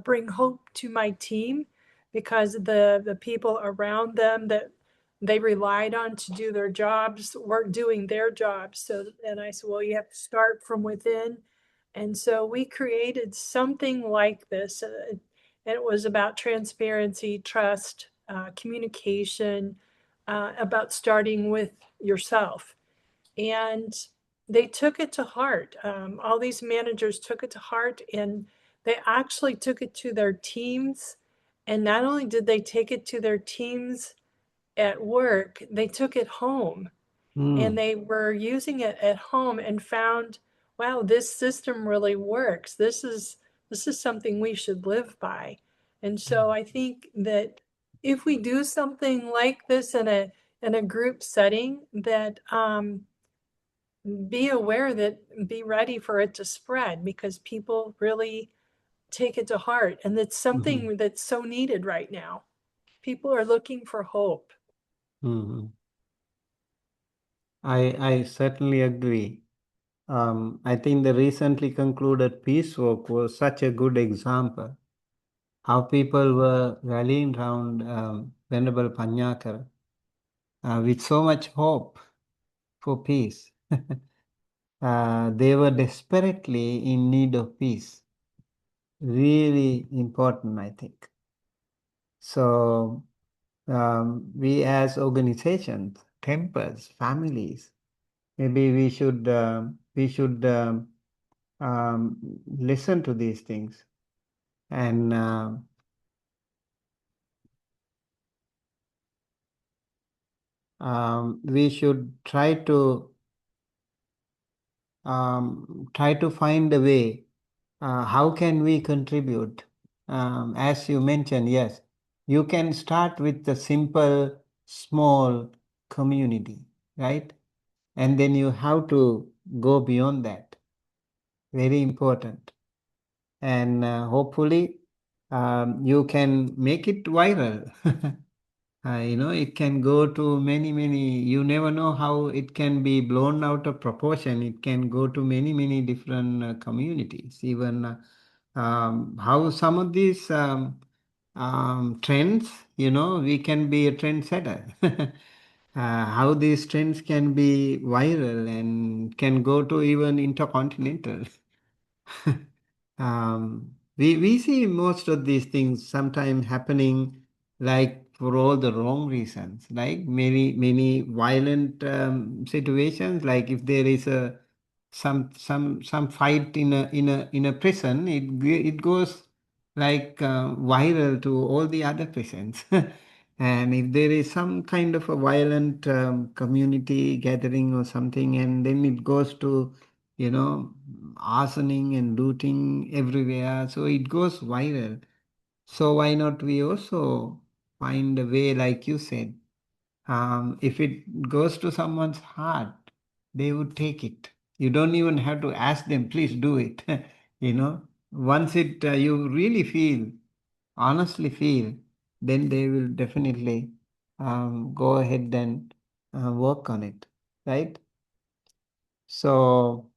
bring hope to my team, because the people around them that they relied on to do their jobs weren't doing their jobs. So, and I said, well, you have to start from within. And so we created something like this. And it was about transparency, trust, communication, about starting with yourself. And they took it to heart. All these managers took it to heart, and they actually took it to their teams. And not only did they take it to their teams at work, they took it home, and they were using it at home and found, wow, this system really works. This is something we should live by. And so I think that if we do something like this in a group setting, that be aware that be ready for it to spread, because people really take it to heart, and it's something that's so needed right now. People are looking for hope. I certainly agree. I think the recently concluded peace walk was such a good example. How people were rallying around Venerable Panyakar with so much hope for peace. They were desperately in need of peace. Really important, I think. So we as organizations, temples, families, maybe we should listen to these things and we should try to find a way. How can we contribute? As you mentioned, yes, you can start with the simple, small community, right? And then you have to go beyond that. Very important. And hopefully you can make it viral. It can go to many, you never know how it can be blown out of proportion. It can go to many different communities. Even how some of these trends, we can be a trendsetter. How these trends can be viral and can go to even intercontinental. We see most of these things sometimes happening like for all the wrong reasons, like many violent situations. Like if there is some fight in a prison, it goes like viral to all the other prisons. And if there is some kind of a violent community gathering or something, and then it goes to arsoning and looting everywhere. So it goes viral. So why not we also find a way, like you said, if it goes to someone's heart, they would take it. You don't even have to ask them, please do it. Once you really feel, honestly feel, then they will definitely go ahead and work on it, right? So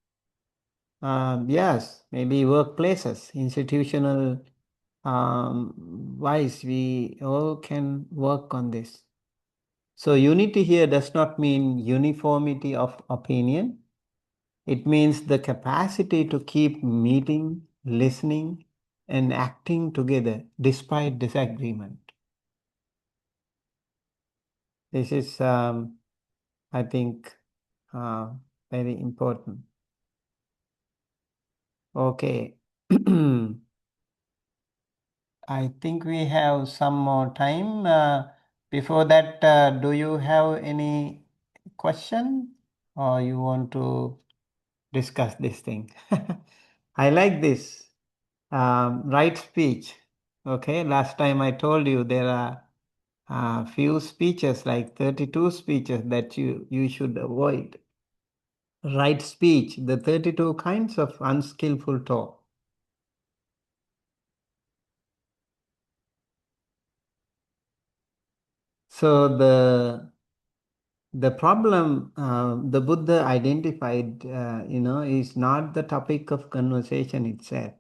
yes, maybe workplaces, institutional wise, we all can work on this. So unity here does not mean uniformity of opinion. It means the capacity to keep meeting, listening, and acting together despite disagreement. This is I think very important. Okay. I think we have some more time. Before that, do you have any question or you want to discuss this thing? I like this. Right speech. Okay, last time I told you there are few speeches, like 32 speeches that you should avoid. Right speech, the 32 kinds of unskillful talk. So the problem the Buddha identified, is not the topic of conversation itself,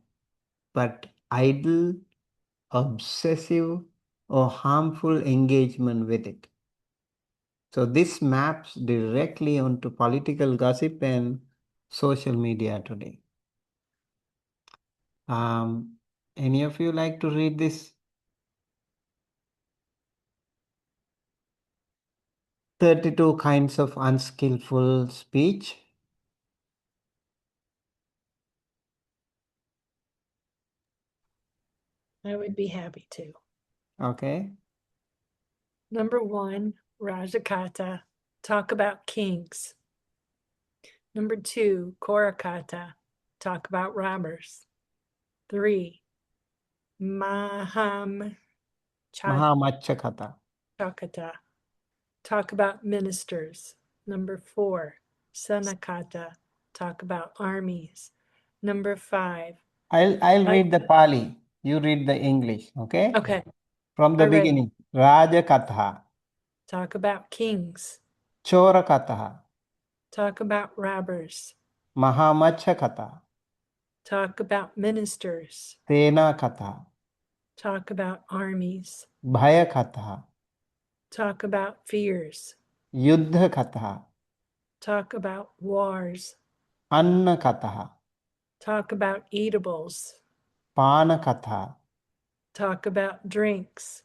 but idle, obsessive, or harmful engagement with it. So this maps directly onto political gossip and social media today. Any of you like to read this? 32 kinds of unskillful speech. I would be happy to. Okay. Number 1, Rajakata, talk about kings. Number 2, Korakata, talk about robbers. 3, Maham Mahamachakata. Chakata, talk about ministers. Number 4, Sanakata, talk about armies. Number 5, I'll read the Pali. You read the English. Okay. okay, From the all right. beginning. Rajakatha. Talk about kings. Chorakatha. Talk about robbers. Mahamachakata. Talk about ministers. Tenakatha. Talk about armies. Bhayakatha. Talk about fears. Yuddhakatha. Talk about wars. Annakatha. Talk about eatables. Panakatha. Talk about drinks.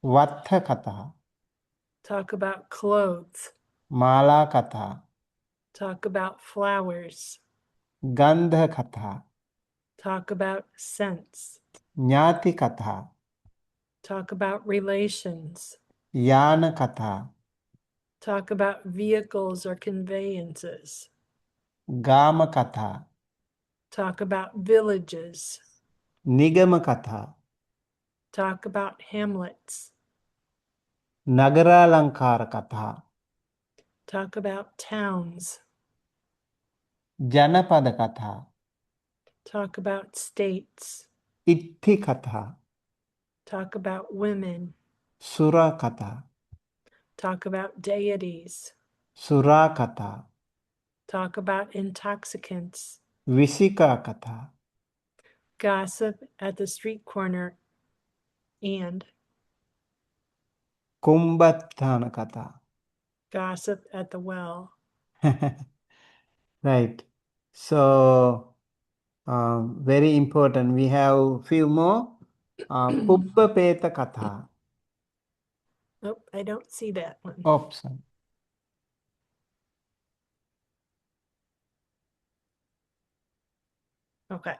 Vathakatha. Talk about clothes. Malakatha. Talk about flowers. Gandhakatha. Talk about scents. Jnatikatha. Talk about relations. Yanakatha. Talk about vehicles or conveyances. Gamakatha. Talk about villages. Nigamakatha. Talk about hamlets. Nagaralankara. Talk about towns. Janapadakatha. Talk about states. Itthikatha. Talk about women. Surakatha. Talk about deities. Surakatha. Talk about intoxicants. Visikakatha. Gossip at the street corner. And Kumbhattanakatha. gossip at the well. Right. So, very important. We have few more. Pubbapeta katha. Oh, I don't see that one. Option. Okay.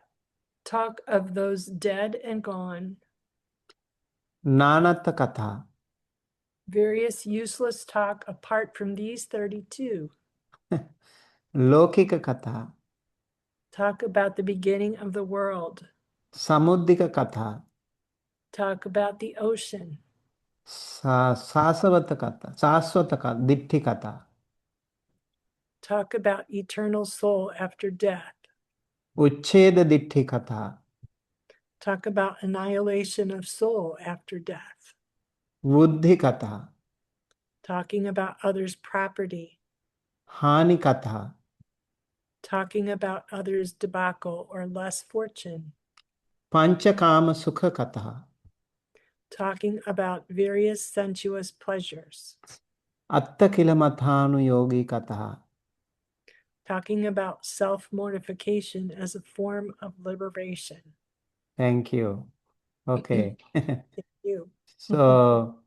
Talk of those dead and gone. Nanata katha. Various useless talk apart from these 32. Lokika katha. Talk about the beginning of the world. Samuddhika katha. Talk about the ocean. Sasavata katha. Saswata katha. Ditti katha. Talk about eternal soul after death. Uchcheda ditti katha. Talk about annihilation of soul after death. Buddhi katha. Talking about others' property. Hani katha. Talking about others' debacle or less fortune. Panchakama sukha katha. Talking about various sensuous pleasures. Atta kilamathanu yogi katha. Talking about self-mortification as a form of liberation. Thank you. Okay. Thank you. So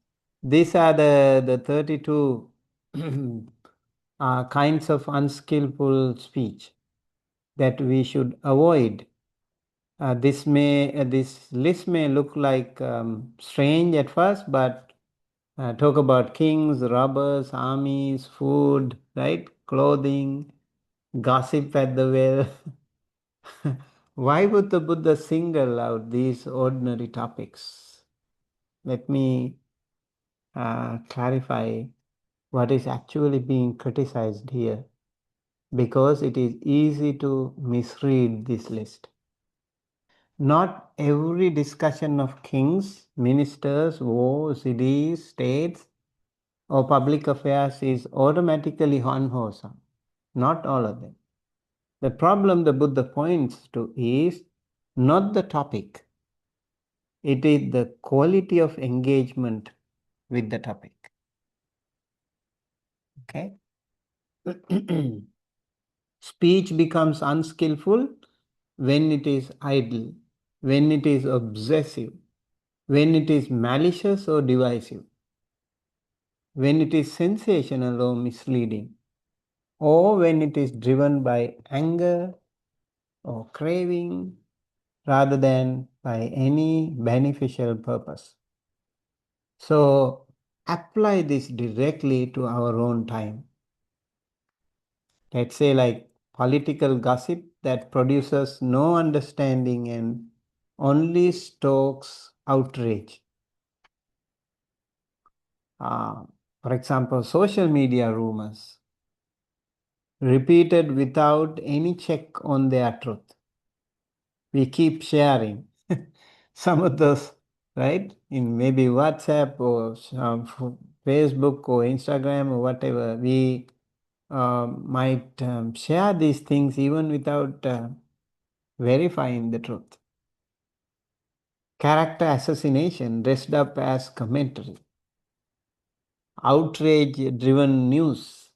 these are the 32 kinds of unskillful speech that we should avoid. This list may look like strange at first, but talk about kings, robbers, armies, food, right? Clothing, gossip at the well. Why would the Buddha single out these ordinary topics? Let me clarify what is actually being criticized here, because it is easy to misread this list. Not every discussion of kings, ministers, wars, cities, states, or public affairs is automatically unwholesome. Not all of them. The problem the Buddha points to is not the topic, it is the quality of engagement with the topic. Okay? Speech becomes unskillful when it is idle, when it is obsessive, when it is malicious or divisive, when it is sensational or misleading, or when it is driven by anger or craving rather than by any beneficial purpose. So apply this directly to our own time. Let's say like political gossip that produces no understanding and only stokes outrage. For example, social media rumors repeated without any check on their truth. We keep sharing some of those, right? In maybe WhatsApp or Facebook or Instagram or whatever. We might share these things even without verifying the truth. Character assassination dressed up as commentary. Outrage driven news,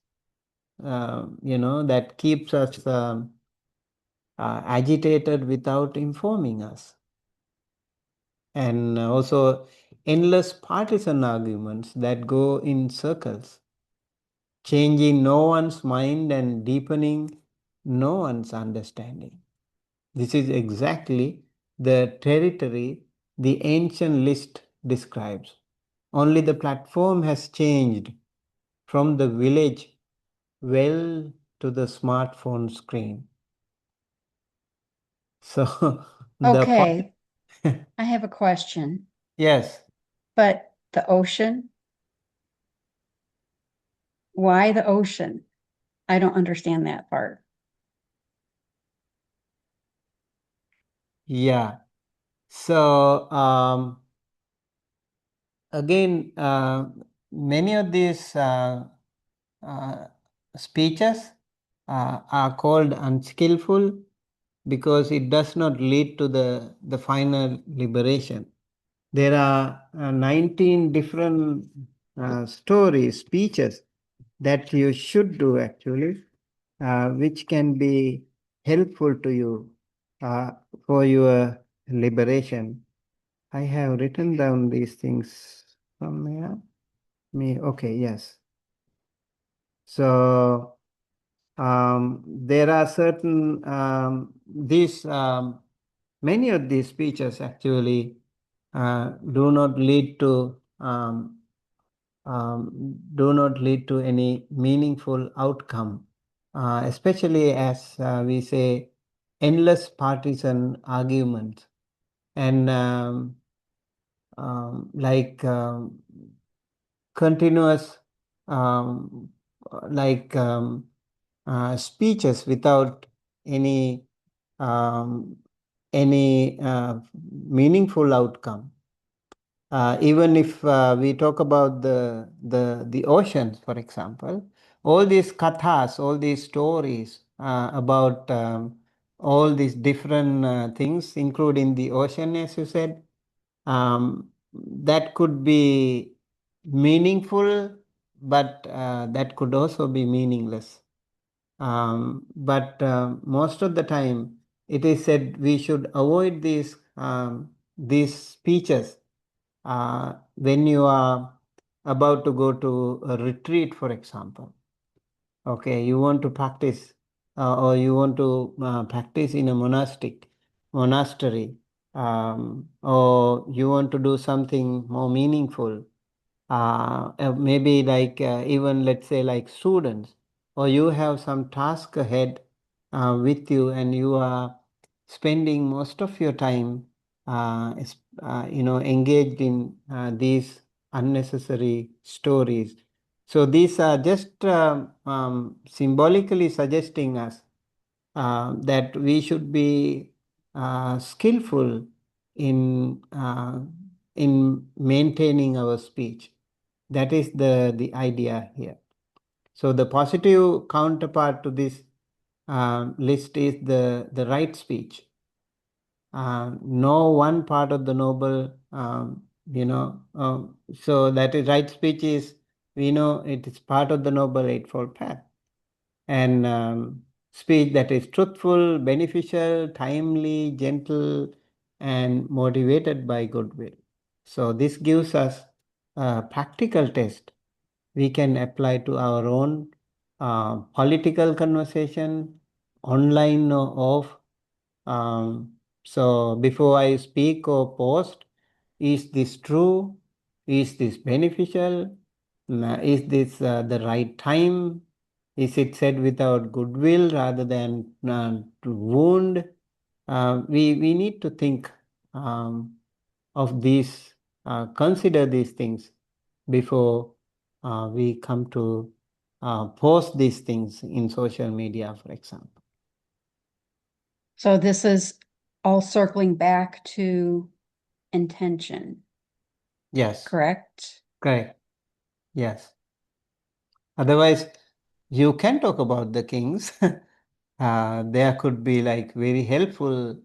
that keeps us agitated without informing us. And also endless partisan arguments that go in circles, changing no one's mind and deepening no one's understanding. This is exactly the territory the ancient list describes. Only the platform has changed from the village well to the smartphone screen. So Okay, I have a question, yes. but the ocean? Why the ocean? I don't understand that part. Yeah. So again, many of these uh, speeches are called unskillful because it does not lead to the final liberation. There are 19 different stories, speeches that you should do actually, which can be helpful to you for your liberation. I have written down these things somewhere. Okay, yes. So there are certain many of these speeches actually do not lead to any meaningful outcome, especially as we say endless partisan arguments and like continuous um, like speeches without any um, meaningful outcome. Even if we talk about the oceans, for example, all these kathas, all these stories about all these different things, including the ocean, as you said, that could be meaningful, but that could also be meaningless. But most of the time, it is said we should avoid these speeches when you are about to go to a retreat, for example. Okay, you want to practice or you want to practice in a monastery, or you want to do something more meaningful, maybe like even let's say like students, or you have some task ahead with you and you are spending most of your time engaged in these unnecessary stories. So these are just symbolically suggesting us that we should be skillful in maintaining our speech. That is the idea here. So the positive counterpart to this list is the right speech. No one part of the noble, so that is right speech is, we know it is part of the Noble Eightfold Path. And speech that is truthful, beneficial, timely, gentle, and motivated by goodwill. So this gives us a practical test we can apply to our own political conversation, online or off. So before I speak or post, is this true? Is this beneficial? Is this the right time? Is it said without goodwill rather than to wound? We need to think of these, consider these things before we come to post these things in social media, for example. So this is all circling back to intention, Yes, correct? correct. Yes. Otherwise, you can talk about the kings. There could be like very helpful,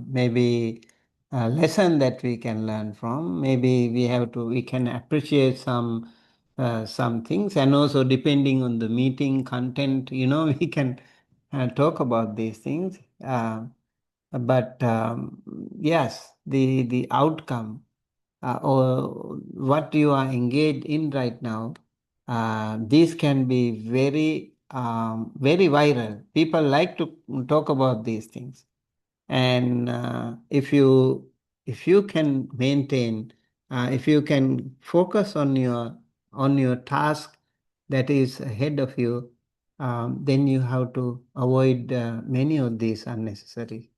maybe a lesson that we can learn from. Maybe we can appreciate some things, and also depending on the meeting content, we can talk about these things. But yes, the outcome or what you are engaged in right now, these can be very viral. People like to talk about these things, and if you can maintain, if you can focus on your task that is ahead of you, then you have to avoid many of these unnecessary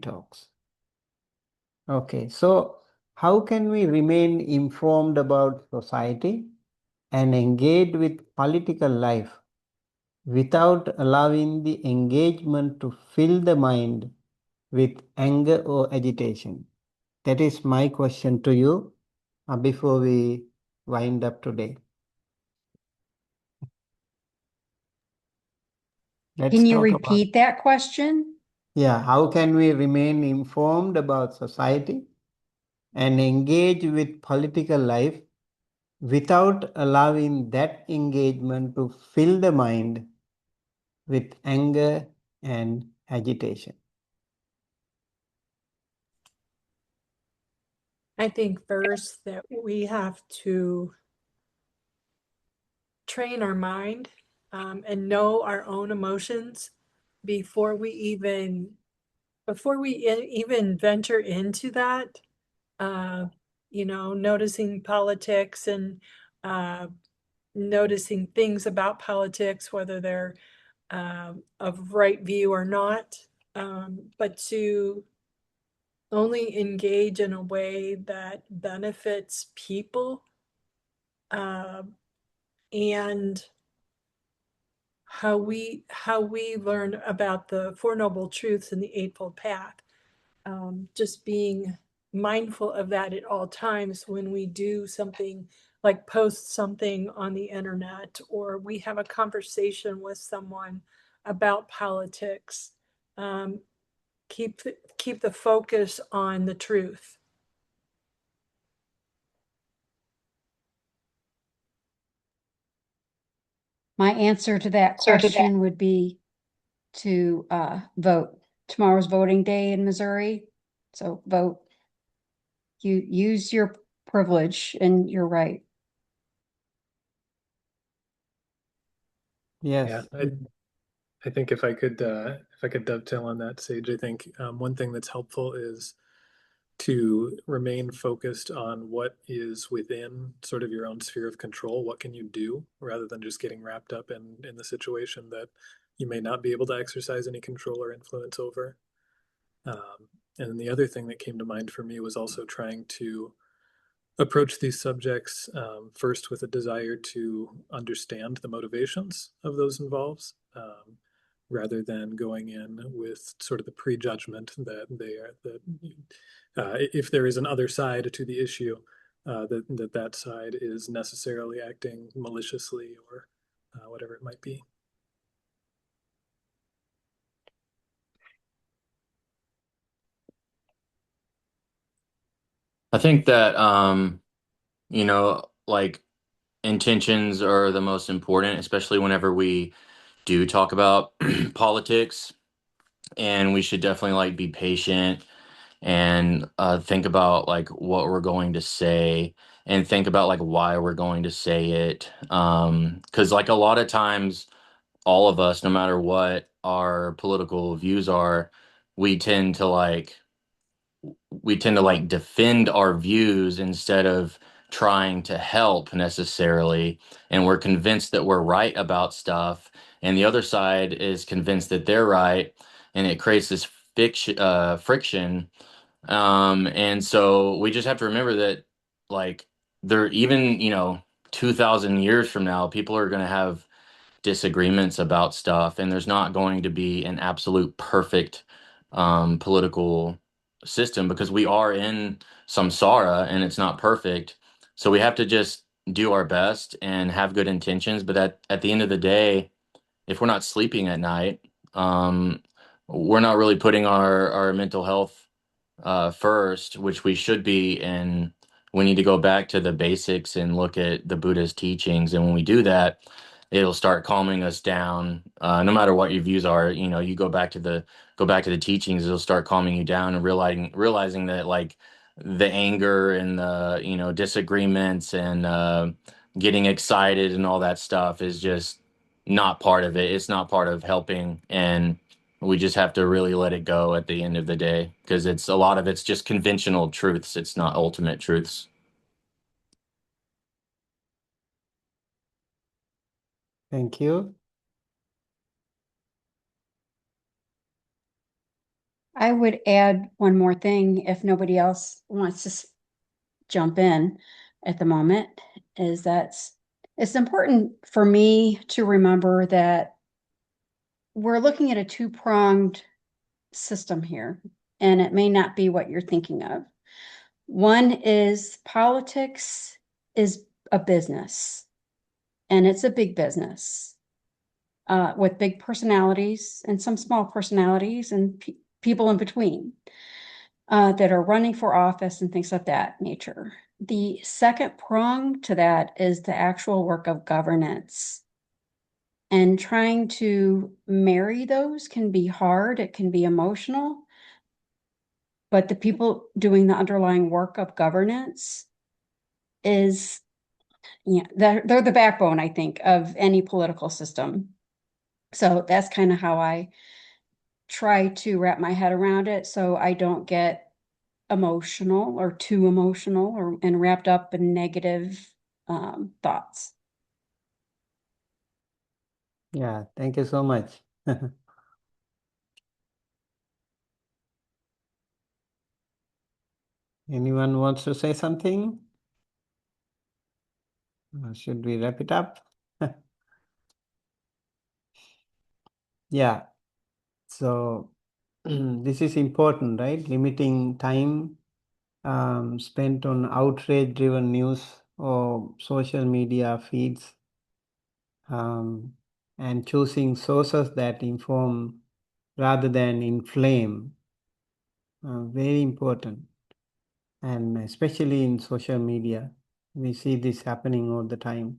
talks. Okay, so how can we remain informed about society and engaged with political life without allowing the engagement to fill the mind with anger or agitation? That is my question to you before we wind up today. Let's Can you talk about, repeat that question? yeah, how can we remain informed about society and engage with political life without allowing that engagement to fill the mind with anger and agitation? I think first that we have to train our mind and know our own emotions before we even venture into that. Noticing politics and noticing things about politics, whether they're of right view or not, but to only engage in a way that benefits people, and how we learn about the Four Noble Truths and the Eightfold Path. Just being mindful of that at all times when we do something like post something on the internet, or we have a conversation with someone about politics. Keep the focus on the truth. My answer to that question would be to vote. Tomorrow's voting day in Missouri, so vote. You use your privilege and your right. Yeah, Yes. I think if I could dovetail on that, Sage, I think one thing that's helpful is to remain focused on what is within sort of your own sphere of control. What can you do, rather than just getting wrapped up in the situation that you may not be able to exercise any control or influence over. And the other thing that came to mind for me was also trying to approach these subjects first with a desire to understand the motivations of those involved, rather than going in with sort of the prejudgment that they are that if there is an other side to the issue, that side is necessarily acting maliciously or whatever it might be. I think that like intentions are the most important, especially whenever we do talk about politics, and we should definitely like be patient and think about like what we're going to say and think about like why we're going to say it. Because like a lot of times, all of us, no matter what our political views are, we tend to like defend our views instead of trying to help necessarily, and we're convinced that we're right about stuff, and the other side is convinced that they're right, and it creates this friction. And so we just have to remember that, like, there, even 2,000 years from now, people are going to have disagreements about stuff, and there's not going to be an absolute perfect political system, because we are in samsara and it's not perfect. So we have to just do our best and have good intentions. But at the end of the day, if we're not sleeping at night, um, we're not really putting our mental health first, which we should be. And we need to go back to the basics and look at the Buddhist teachings. And when we do that, it'll start calming us down. No matter what your views are, you go back to the teachings, it'll start calming you down and realizing that like the anger and the disagreements and getting excited and all that stuff is just not part of it. It's not part of helping, and we just have to really let it go at the end of the day, because it's a lot of it's just conventional truths. It's not ultimate truths. Thank you. I would add one more thing if nobody else wants to jump in at the moment, is that it's important for me to remember that we're looking at a two-pronged system here, and it may not be what you're thinking of. One is politics is a business, and it's a big business with big personalities and some small personalities and people in between that are running for office and things of that nature. The second prong to that is the actual work of governance. And trying to marry those can be hard, it can be emotional, but the people doing the underlying work of governance is, they're the backbone, I think, of any political system. So that's kind of how I try to wrap my head around it, so I don't get emotional or too emotional and wrapped up in negative thoughts. Yeah, thank you so much. Anyone wants to say something? Or should we wrap it up? Yeah, so this is important, right? Limiting time spent on outrage-driven news or social media feeds, and choosing sources that inform rather than inflame. Very important. And especially in social media, we see this happening all the time.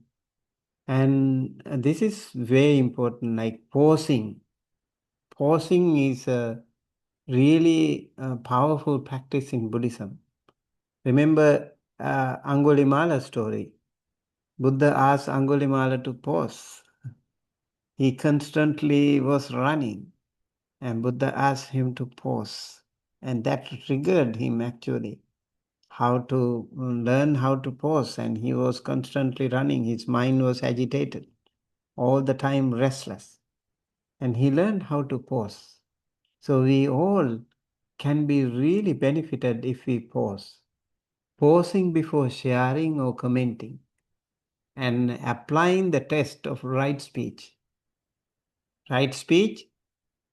And this is very important, like pausing. Pausing is a really powerful practice in Buddhism. Remember Angulimala story. Buddha asked Angulimala to pause. he constantly was running, and Buddha asked him to pause, and that triggered him actually how to learn how to pause, and he was constantly running. His mind was agitated, all the time restless, and he learned how to pause. So we all can be really benefited if we pause. Pausing before sharing or commenting, and applying the test of right speech. Right speech,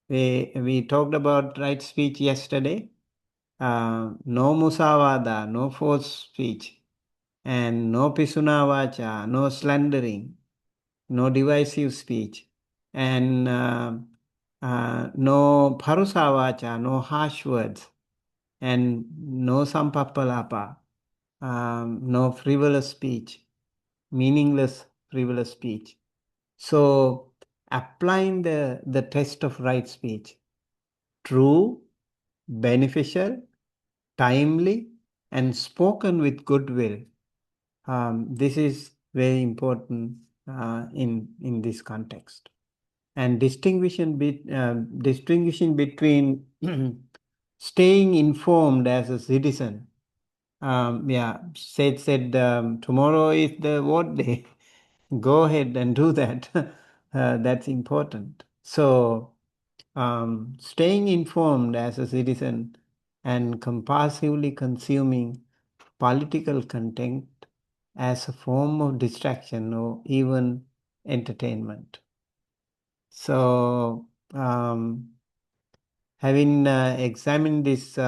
we talked about right speech yesterday. No musawada, no false speech, and no pisuna no slandering, no divisive speech, and no parusavacha, no harsh words, and no sampappalapa, no frivolous speech, meaningless frivolous speech. So applying the test of right speech, true, beneficial, timely, and spoken with goodwill. This is very important in this context. And distinguishing between staying informed as a citizen. Said tomorrow is the vote day. Go ahead and do that. That's important. So, staying informed as a citizen and compulsively consuming political content as a form of distraction or even entertainment. So, having examined this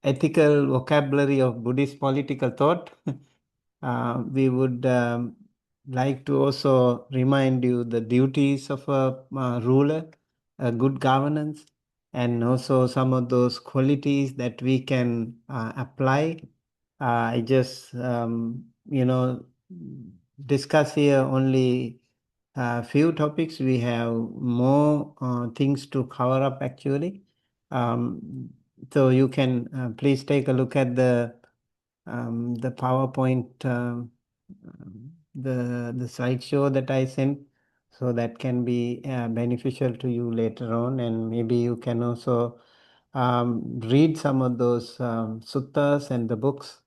ethical vocabulary of Buddhist political thought, we would like to also remind you the duties of a ruler, a good governance, and also some of those qualities that we can apply. I just, discuss here only a few topics. We have more things to cover up actually. So you can please take a look at the PowerPoint, the slideshow that I sent, so that can be beneficial to you later on, and maybe you can also read some of those suttas and the books,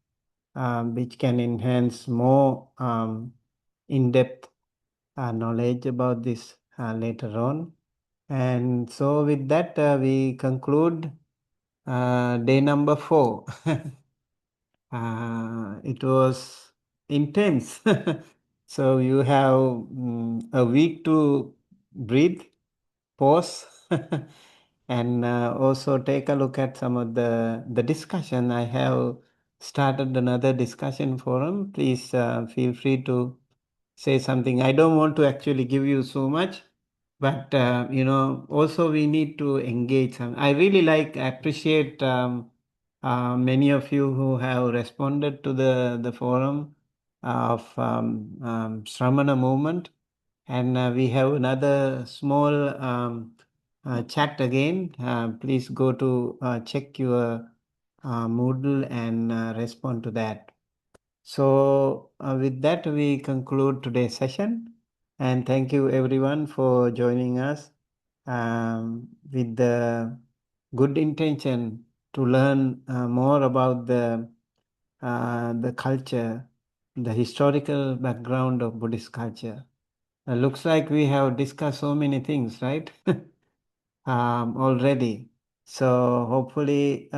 which can enhance more in-depth knowledge about this later on. And so with that, we conclude day number 4. It was intense. So you have a week to breathe, pause, and also take a look at some of the discussion. I have started another discussion forum. Please feel free to say something. I don't want to actually give you so much, but also we need to engage. I really appreciate many of you who have responded to the forum of Shramana movement, and we have another small chat again. Please go to check your Moodle and respond to that. So with that, we conclude today's session, and thank you everyone for joining us with the good intention to learn more about the culture, the historical background of Buddhist culture. Looks like we have discussed so many things, right? Already. So hopefully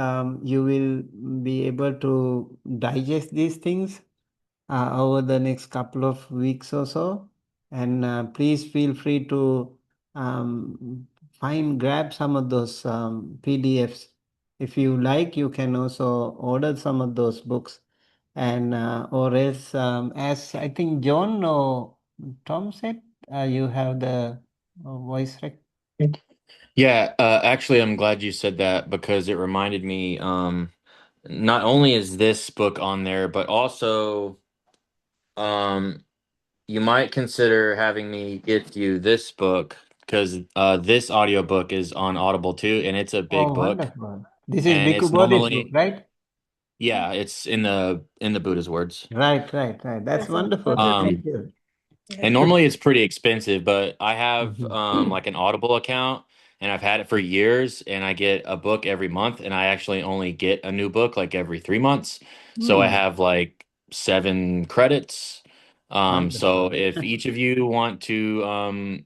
you will be able to digest these things over the next couple of weeks or so. And please feel free to grab some of those PDFs. If you like, you can also order some of those books. And or else, as I think John or Tom said, you have the voice rec. Yeah, actually, I'm glad you said that because it reminded me, not only is this book on there, but also, you might consider having me gift you this book because this audiobook is on Audible too, and it's a big Oh, book. wonderful. This is And Bhikkhu it's Bodhi's book, normally, right? yeah, it's in the Buddha's words. Right. That's That's a wonderful. lovely book. Thank Um, you. And normally it's pretty expensive, but I have Mhm. like an Audible account and I've had it for years and I get a book every month and I actually only get a new book like every 3 months. So I Hmm. have like 7 credits. So Wonderful. if each of you want to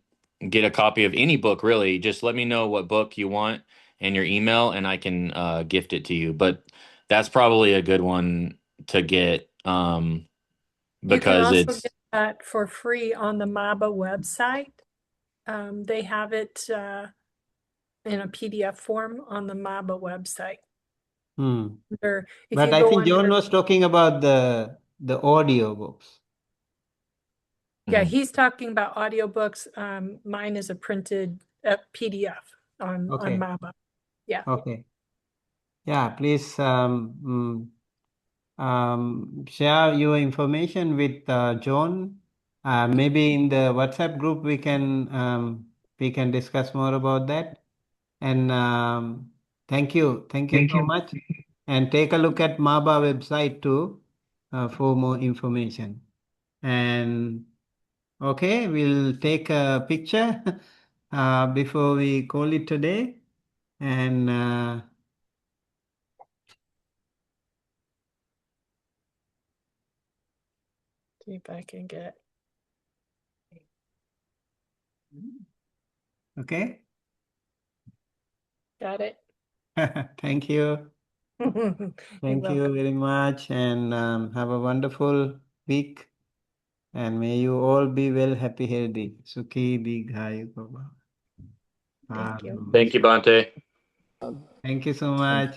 get a copy of any book, really, just let me know what book you want and your email and I can gift it to you. But that's probably a good one to get You can because also get it's that for free on the MABA website. They have it in a PDF form on the MABA website. Hmm. Or if But you I go think John under, was talking about the audio books. yeah, Mhm. he's talking about audiobooks. Mine is a printed PDF on Okay. MABA. Yeah. Okay. Yeah, please share your information with John. Maybe in the WhatsApp group we can discuss more about that. And thank you so much. And take a look at MABA website too for more information. And okay, we'll take a picture before we call it today. And See if I can get. okay, Got it. thank you. You're Thank you welcome. very much. And have a wonderful week. And may you all be well, happy, healthy. Sukhi Dighayu Baba. Thank you. Thank you, Bante. Thank you so much.